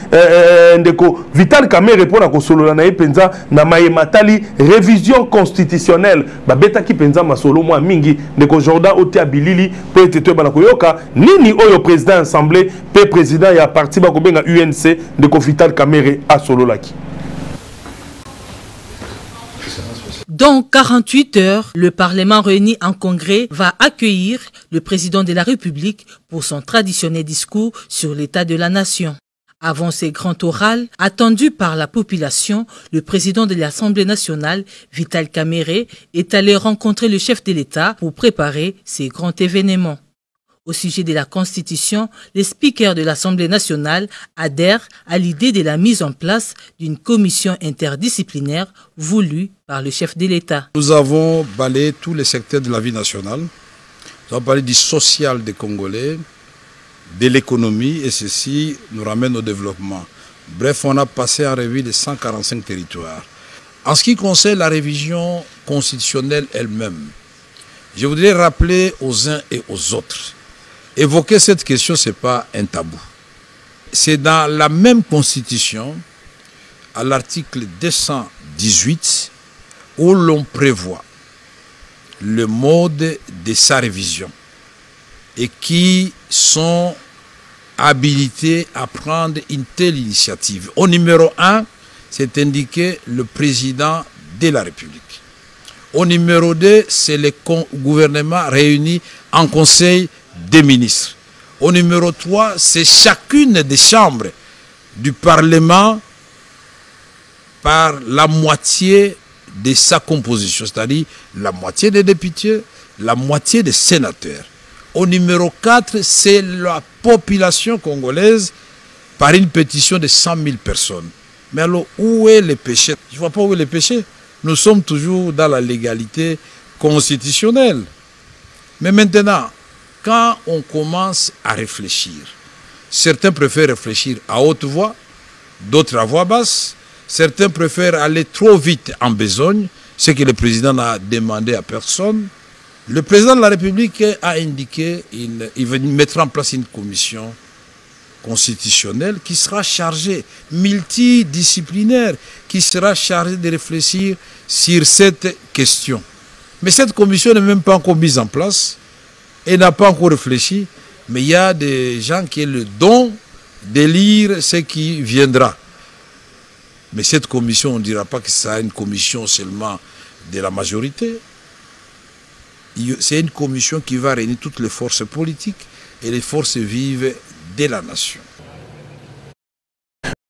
ndeko Vital Kamerhe pona kosolola na penza na mayematali révision constitutionnelle babetaki penza masolo mwa mingi ndeko Jordan Otea Bilili pe ete bana koyoka nini oyo président assemblée pe président ya parti ba kobenga UNC ndeko Vital Kamerhe à Sololaki. Dans 48 heures, le Parlement réuni en congrès va accueillir le président de la République pour son traditionnel discours sur l'état de la nation. Avant ces grands orales, attendus par la population, le président de l'Assemblée nationale, Vital Kamerhe, est allé rencontrer le chef de l'État pour préparer ces grands événements. Au sujet de la Constitution, les speakers de l'Assemblée nationale adhèrent à l'idée de la mise en place d'une commission interdisciplinaire voulue par le chef de l'État. Nous avons balayé tous les secteurs de la vie nationale. Nous avons parlé du social des Congolais, de l'économie, et ceci nous ramène au développement. Bref, on a passé en revue les 145 territoires. En ce qui concerne la révision constitutionnelle elle-même, je voudrais rappeler aux uns et aux autres, évoquer cette question, ce n'est pas un tabou. C'est dans la même constitution, à l'article 218, où l'on prévoit le mode de sa révision et qui sont habilités à prendre une telle initiative. Au numéro 1, c'est indiqué le président de la République. Au numéro 2, c'est le gouvernement réuni en conseil des ministres. Au numéro 3, c'est chacune des chambres du Parlement par la moitié de sa composition, c'est-à-dire la moitié des députés, la moitié des sénateurs. Au numéro 4, c'est la population congolaise par une pétition de 100 000 personnes. Mais alors, où est le péché? Je ne vois pas où est le péché. Nous sommes toujours dans la légalité constitutionnelle. Mais maintenant, quand on commence à réfléchir, certains préfèrent réfléchir à haute voix, d'autres à voix basse. Certains préfèrent aller trop vite en besogne, ce que le président n'a demandé à personne. Le président de la République a indiqué qu'il va mettre en place une commission constitutionnelle qui sera chargée, multidisciplinaire, qui sera chargée de réfléchir sur cette question. Mais cette commission n'est même pas encore mise en place et n'a pas encore réfléchi. Mais il y a des gens qui ont le don de lire ce qui viendra. Mais cette commission, on ne dira pas que c'est une commission seulement de la majorité. C'est une commission qui va réunir toutes les forces politiques et les forces vives de la nation.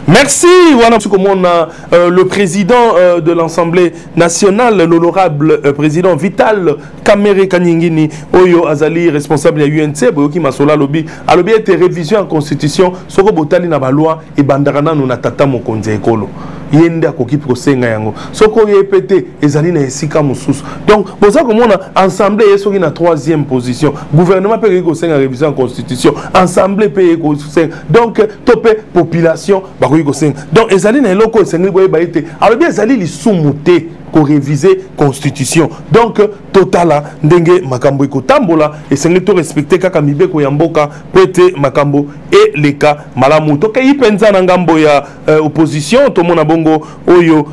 Merci, le président de l'Assemblée nationale, l'honorable président Vital Kamerhe Kanyingini, Oyo Azali, responsable de l'UNC, Boyoki Masola Lobi, a lobby été révision en constitution, Soko Botali na baloi et Bandarana Nunatata Mokonze Ekolo. Yende akoki prosenga yango. Soko yepete ezali na esika mususu. Donc, boza komona assemblée yesoki na 3e position. Gouvernement peut ko senga révision en constitution, assemblée peut ko senga. Donc, topé population ba ko senga. Donc, ezali na eloko senga boye ba ete. Alors bien ezali li sumuté ko réviser constitution. Donc, totala ndenge makambo ekotambola et senga to respecter kaka mibeko ya mboka pete makambo et les cas malamu. To ke ipenza na ngambo ya opposition to mona bongo oyo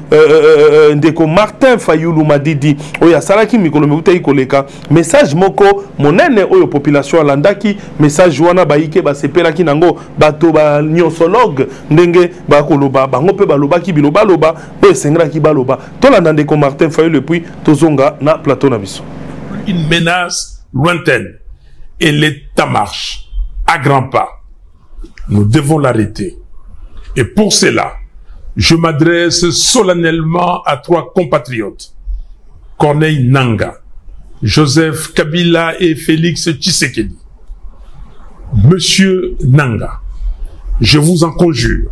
ndeko Martin Fayulu Madidi oyo salaki mikolo mekuta ikoleka message moko monene oyo population alandaki message wana baike basepelaki nango bato ba nyosologue ndenge bakoloba bango pe balobaki biloba loba oyo sengraki baloba tolanda ndeko Martin Fayulu puis tozonga na plateau na biso. Une menace lointaine et l'État marche à grands pas. Nous devons l'arrêter. Et pour cela, je m'adresse solennellement à 3 compatriotes, Corneille Nangaa, Joseph Kabila et Félix Tshisekedi. Monsieur Nangaa, je vous en conjure,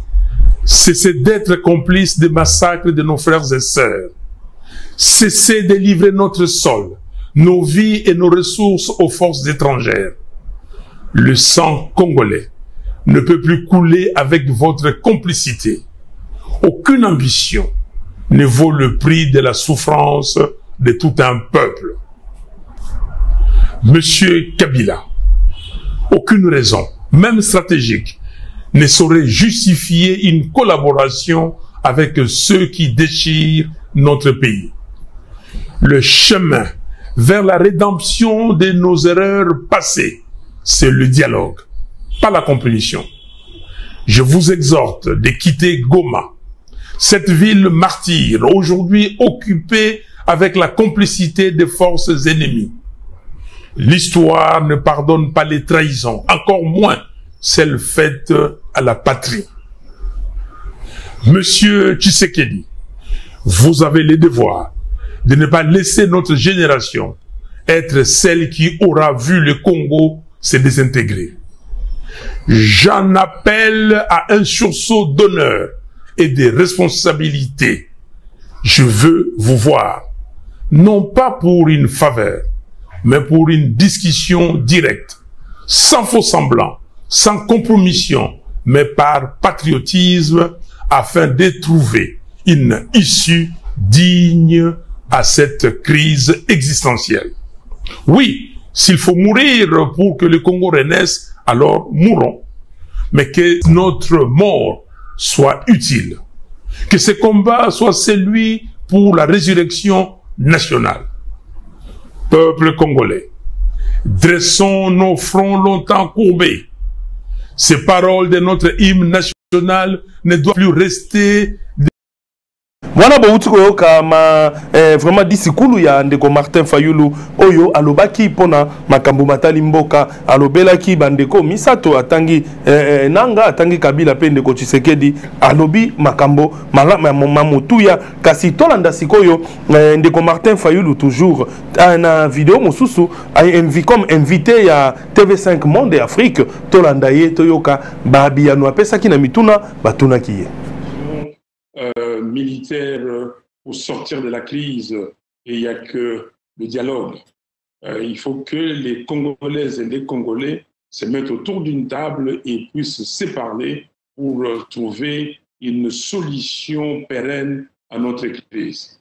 cessez d'être complice des massacres de nos frères et sœurs. Cessez de livrer notre sol, nos vies et nos ressources aux forces étrangères. Le sang congolais ne peut plus couler avec votre complicité. Aucune ambition ne vaut le prix de la souffrance de tout un peuple. Monsieur Kabila, aucune raison, même stratégique, ne saurait justifier une collaboration avec ceux qui déchirent notre pays. Le chemin vers la rédemption de nos erreurs passées, c'est le dialogue, pas la compétition. Je vous exhorte de quitter Goma, cette ville martyre, aujourd'hui occupée avec la complicité des forces ennemies. L'histoire ne pardonne pas les trahisons, encore moins celles faites à la patrie. Monsieur Tshisekedi, vous avez le devoir de ne pas laisser notre génération être celle qui aura vu le Congo se désintégrer. J'en appelle à un sursaut d'honneur et de responsabilité. Je veux vous voir, non pas pour une faveur, mais pour une discussion directe, sans faux semblant, sans compromission, mais par patriotisme, afin de trouver une issue digne à cette crise existentielle. Oui, s'il faut mourir pour que le Congo renaisse, alors mourons. Mais que notre mort soit utile. Que ce combat soit celui pour la résurrection nationale. Peuple congolais, dressons nos fronts longtemps courbés. Ces paroles de notre hymne national ne doivent plus rester. Voilà bauti koyoka ma vraiment disikulu ya ndeko Martin Fayulu oyo alobaki pona makambo matali mboka alobelaki bandeko misato atangi nanga atangi Kabila pe ndeko Tshisekedi alobi makambo mamutuya kasi tolanda sikoyo ndeko Martin Fayulu toujours na vidéo mosusu comme invité ya TV5 Monde et Afrique tolanda ye toyoka babiano apesaki na mituna batuna kiye militaire pour sortir de la crise et il n'y a que le dialogue. Il faut que les Congolaises et les Congolais se mettent autour d'une table et puissent se parler pour trouver une solution pérenne à notre crise.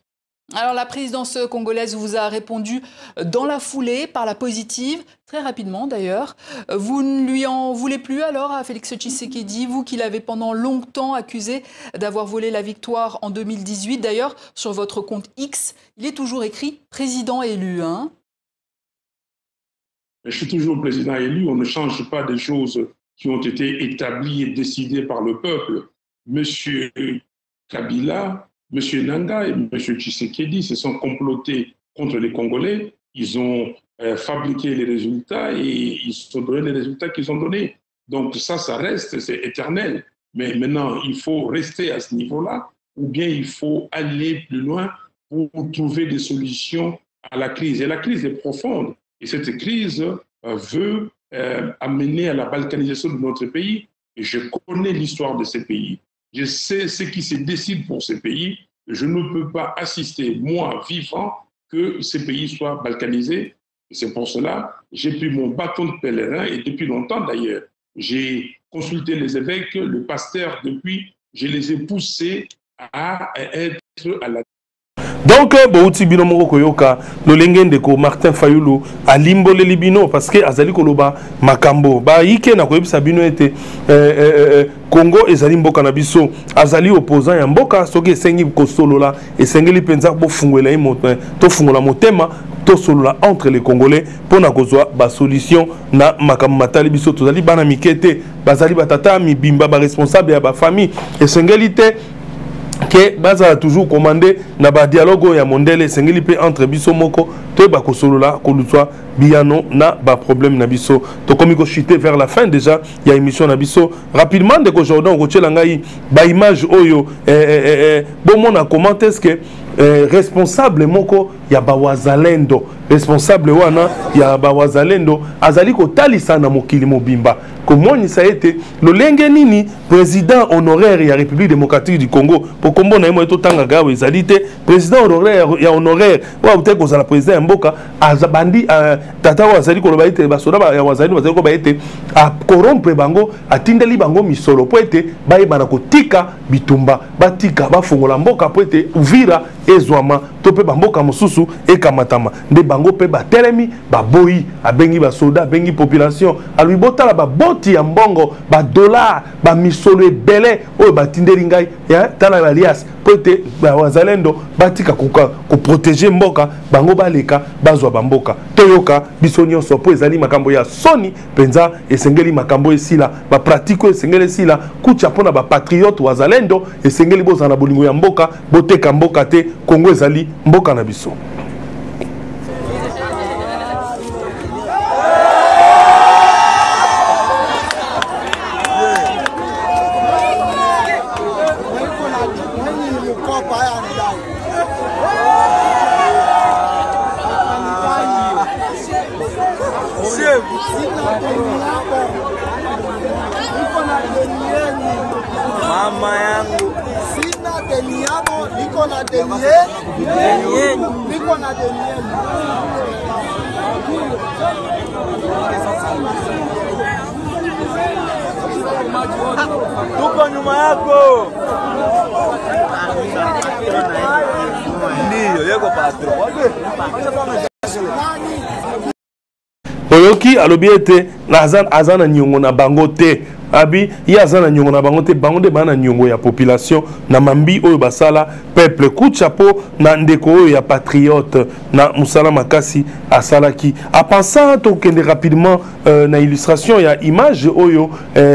Alors la présidence congolaise vous a répondu dans la foulée par la positive, très rapidement d'ailleurs. Vous ne lui en voulez plus alors à Félix Tshisekedi, vous qui l'avez pendant longtemps accusé d'avoir volé la victoire en 2018. D'ailleurs, sur votre compte X, il est toujours écrit président élu. Hein? Je suis toujours président élu, on ne change pas des choses qui ont été établies et décidées par le peuple. Monsieur Kabila, M. Nanga et M. Tshisekedi se sont complotés contre les Congolais. Ils ont fabriqué les résultats et ils ont donné les résultats qu'ils ont donnés. Donc ça reste, c'est éternel. Mais maintenant, il faut rester à ce niveau-là ou bien il faut aller plus loin pour trouver des solutions à la crise. Et la crise est profonde. Et cette crise veut amener à la balkanisation de notre pays. Et je connais l'histoire de ces pays. Je sais ce qui se décide pour ces pays. Je ne peux pas assister, moi, vivant, que ces pays soient balkanisés. Et c'est pour cela que j'ai pris mon bâton de pèlerin, et depuis longtemps d'ailleurs, j'ai consulté les évêques, le pasteur, depuis, je les ai poussés à être à la... Donc, Bouti Bino Moko Koyoka, le Lengendeko Martin Fayulu, à Limbo le Libino, parce que Azali Koloba, Makambo, Ba Ike na Koyeb Sabino était Congo et Zali Mboka Nabiso, Azali opposant à Mboka, Soke Sengi Kosolola, et Sengeli Penza Bofungwela Imotin, Tofungola Motema, Tosolola entre les Congolais, pour na kozwa ba solution na Makambo Matali Biso, Tozali Bana Mikete, Bazali Batata, Mi Bimba, ba responsable à ba famille, et Sengeli Te. Que baza toujours commandé na ba dialogue ya mondele sengeli pe entre biso moko to ba kosolola kolutwa biano na ba problème na biso to komi ko chuter vers la fin déjà ya émission na biso rapidement de qu'aujourd'hui on retiendra ngai ba image oyo bon mon a commenté est-ce que responsable moko ya ba wazalendo responsable wana ya ba wazalendo azali ko talisa na mokili mobimba comment ça a été le lenge nini président honoraire ya République démocratique du Congo pour kombo na yemo to tanga gawe ezalité président honoraire ya honoraire wa uteko za la président mboka azabandi tata wazali ko loba ite basoda ya wazali wazali ko ba ite a corrompre bango atindeli bango misolo po ete baye bana ko tika bitumba batika bafongola mboka po ete Uvira ezwama to pe bamboka mosusu ekamatama nde bango pe batelemi baboyi abengi basoda abengi population alui botala baboti ya mbongo ba dollar ba misolo ebele oyo batindeli ngai ya tala alias po ete wazalendo batika ko protéger mboka bango baleka bazwa bamboka toyoka biso nyonso po ezali makambo ya soni penza esengeli makambo esila ba pratique esengeli esila kucha pona ba patriote wazalendo esengeli bozana bolingo ya mboka boteka mboka te Congo ezali mboka na biso. Mama yangu sina deni yako, niko na deni yenu, niko na deni yenu. Tuko nyuma yako. Ndio yako patro. Oyoki alobi ete azana nyongo na bango te abi ya zana nyongo na bango te bango de bana nyongo ya population na mambi oyo basala peuple coup chapeau na ndeko oyo ya patriote na musala makasi asalaki a pensant to kende rapidement na illustration ya image oyo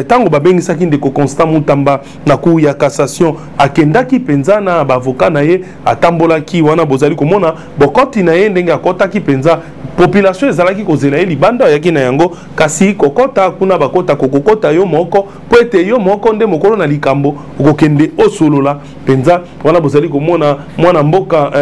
tango babengisaki ndeko Constant Mutamba na cour ya cassation akendaki penza na bavoka na ye atambolaki wana bozali komona bokoti na ye ndenge akotaki penza population ezalaki kozela ye libanda yaki na yango kasi kokota kuna bakota kokota yo moko po ete yo moko nde mokolo na likambo okokende osolola penza wana bozali komona mwana mboka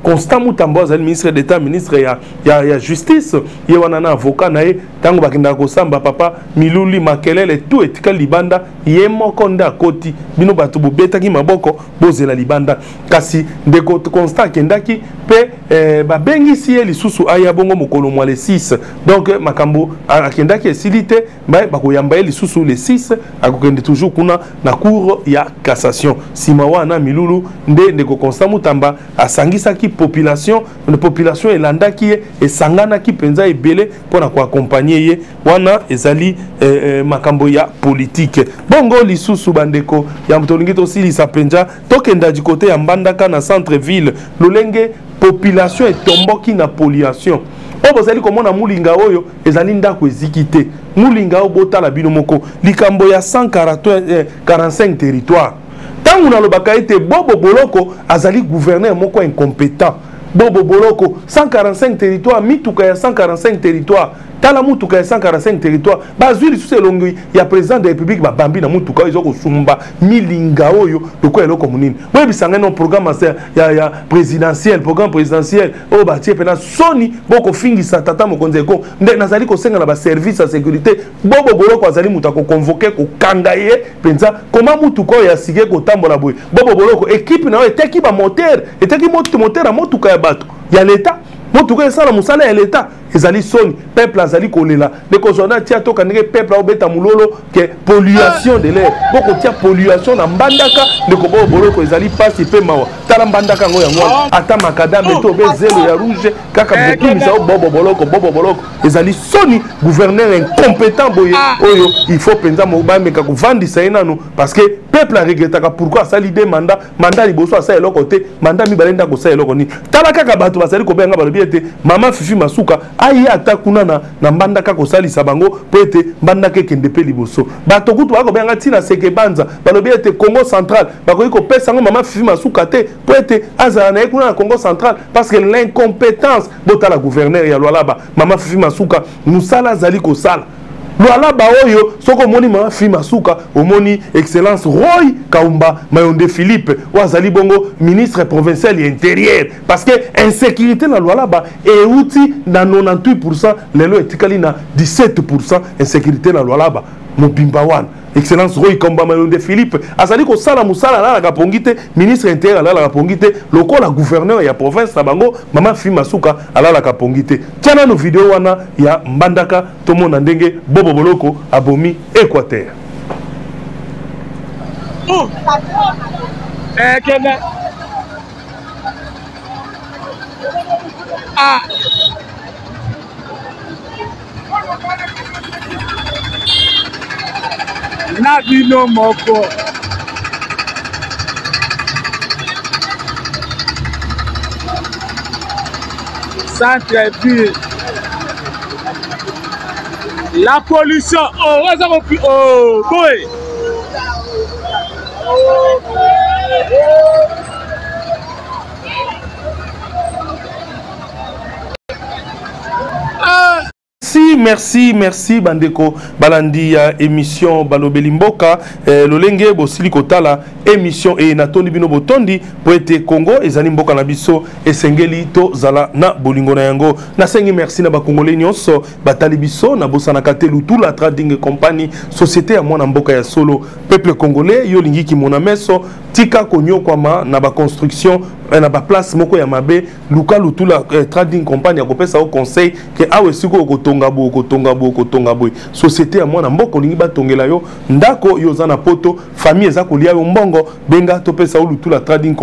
Constant Mutamba azali ministre d'état ministre ya justice ye wana na avocat na ye tango bakenda kosamba papa miluli makelele tout etika libanda ye moko nde akoti bino bato bobetaki maboko bozela libanda kasi ndeko Constant kendaki pe babengisi ye lisusu aya bongo mokolo mwa le 6 donc makambo akendaki esili te bakoyamba ye lisusu le 6 akokende toujours kuna na cour ya cassation sima wana milulu nde ndeko Constant Mutamba asangisaki population elandaki ye esanganaki penza ebele mpona koakompagne ye wana ezali makambo ya politique bongo lisusu bandeko ya motolingi tosilisa penza tokenda du côté ya Mbandaka na centre ville lolenge population etomboki na pollution o bozali komona mulinga oyo ezali ndako eziki te mulinga oyo botala bino moko likambo ya 145 territoire tangu nalobaka ete Bobo Boloko azali gouverneur moko incompétent Bobo Boloko 145 territoire mituka ya 145 territoire tala mutuka ya 145 territoire bazwi lisusu elongi ya président de la république babambi na mutuka oyo ezokosumba milinga oyo lokola eloko monene boyebisanga no programme ya programme présidentiel oyo batie pena soni bokofingisa tata mokonzi eko nde nazali kosenga na baservice ya sécurité Bobo Boloko azali mutu akokonvoke kokanga ye penza koma mutuka oyo ya sike kotambola boye Bobo Boloko ekipe na oyo eteki bamoteur eteki moteur ya motuka ya bato ya l'État motuka esala musala ya l'État ezali soni peuple azali kolela ndeko journal tia toka ndenge peuple obeta mulolo ke pollution de l'air boko tia pollution na Mbandaka ndeko Bobo Boloko ezali pasi pe mawa tala Mbandaka ngo yango ata makadame to be zelo ya rouge kaka bekimisa Bobo Boloko ezali soni gouverneur incompétent boye oyo il faut penza moba meka kovandisa enano parce que peuple a regretté pourquoi ça l'idée mandat liboso asa eloko te mandat mi balenda ko sa eloko ni tala kaka bato basali ko benga balobi ete mama Fifi Masuka ayi atakuna na Mbandaka ko salisa bango po ete Mbandaka ekende pe liboso bato kutu bako benga tina seke banza balobi ete Congo central bako ko pesa ngo mama Fifi Masuka te po ete azana na kuna na Congo central parce que l'incompétence botala gouverneur ya Lualaba mama Fifi Masuka musala zali ko sala Lualaba oyo soko moni mama Fifi Masuka omoni excellence Roy Kaumba Mayonde Philippe wazali bongo ministre provincial et intérieur parce que insécurité na Lualaba et outil na 98% lelo etikali na 17% insécurité na Lualaba mobimba wana excellence Roy Kaumba Mayonde Philippe azali ko sala musala la kapongite ministre intérieur la kapongite lokola gouverneur ya province na bango mama Fifi Masuka ala kapongite tiana no video wana ya Mbandaka tomona ndenge Bobo Boloko abomi Équateur na bino moko centre-ville la pollution boy merci bandeko balandi ya émission balobeli mboka lolenge bosili kotala émission et natondi bino botondi po ete Congo ezali mboka na biso esengeli to zala na bolingo na yango nasengi merci na bakongolais nyonso batali biso na bosana katelu tout la trading compagnie société ya mwana mboka ya solo peuple congolais yo lingiki mona meso tika konyokwama na ba construction na ba place moko ya mabe luka lutula trading company ya kopesa au conseil que awe siko kotonga bo société ya mwana mboko lingi batongela yo ndako yo za na poto famille eza kolia yo mbongo benga topesa au lutula trading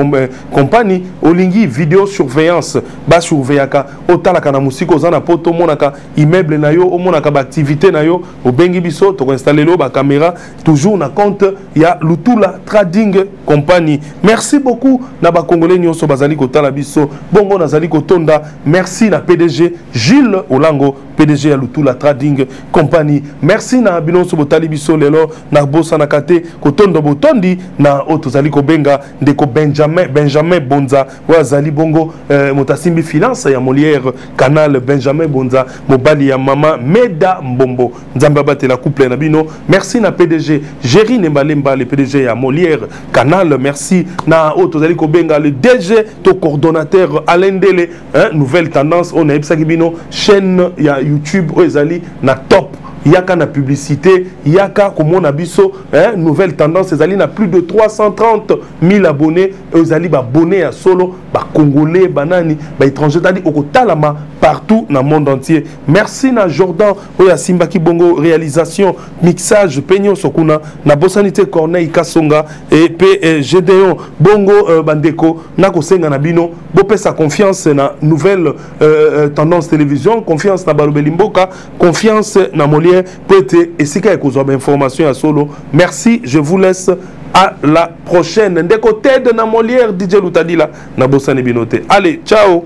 company olingi video surveillance ba surveillaka otalaka na musiko za na poto monaka immeuble na yo omonaka ba activité na yo obengi biso to installer lo ba caméra toujours na compte ya lutula trading company. Merci beaucoup na ba congolais nyonso bazali kotala biso bongo nazali kotonda. Merci na PDG Gilles Olango PDG ya lutula trading company. Merci na binonso botali biso lelo na bosa na kate kotondo botondi na otozali kobenga ndeko Benjamin Bonza wazali bongo motasimbi finance ya Molière Canal Benjamin Bonza mobali ya mama Meda Mbombo nzamba batela couple na bino. Merci na PDG Jerry Nembalemba le PDG ya Molière Canal. Merci na otozali kobenga le DG to coordonnateur Alain Dele nouvelle tendance on a ebsaki bino chaîne ya YouTube ezali na top yaka na publicité yaka komona biso nouvelle tendance ezali na plus de 330 000 abonnés ezali ba abonnés ya solo ba congolais banani ba étranger tadi okotalama partout dans le monde entier. Merci na Jordan oya Simbaki Bongo réalisation mixage Peño Sokuna na Bosanité Corneille Kasonga et P Gédéon Bongo Bandeko na kosenga na bino bopesa confiance na nouvelle tendance télévision, confiance na Balobeli Mboka, confiance na Molière peut-être et si quelqu'un a information à solo. Merci, je vous laisse à la prochaine. Ndeko Ted na Molière DJ Lutadila na Bosané Binote. Allez, ciao.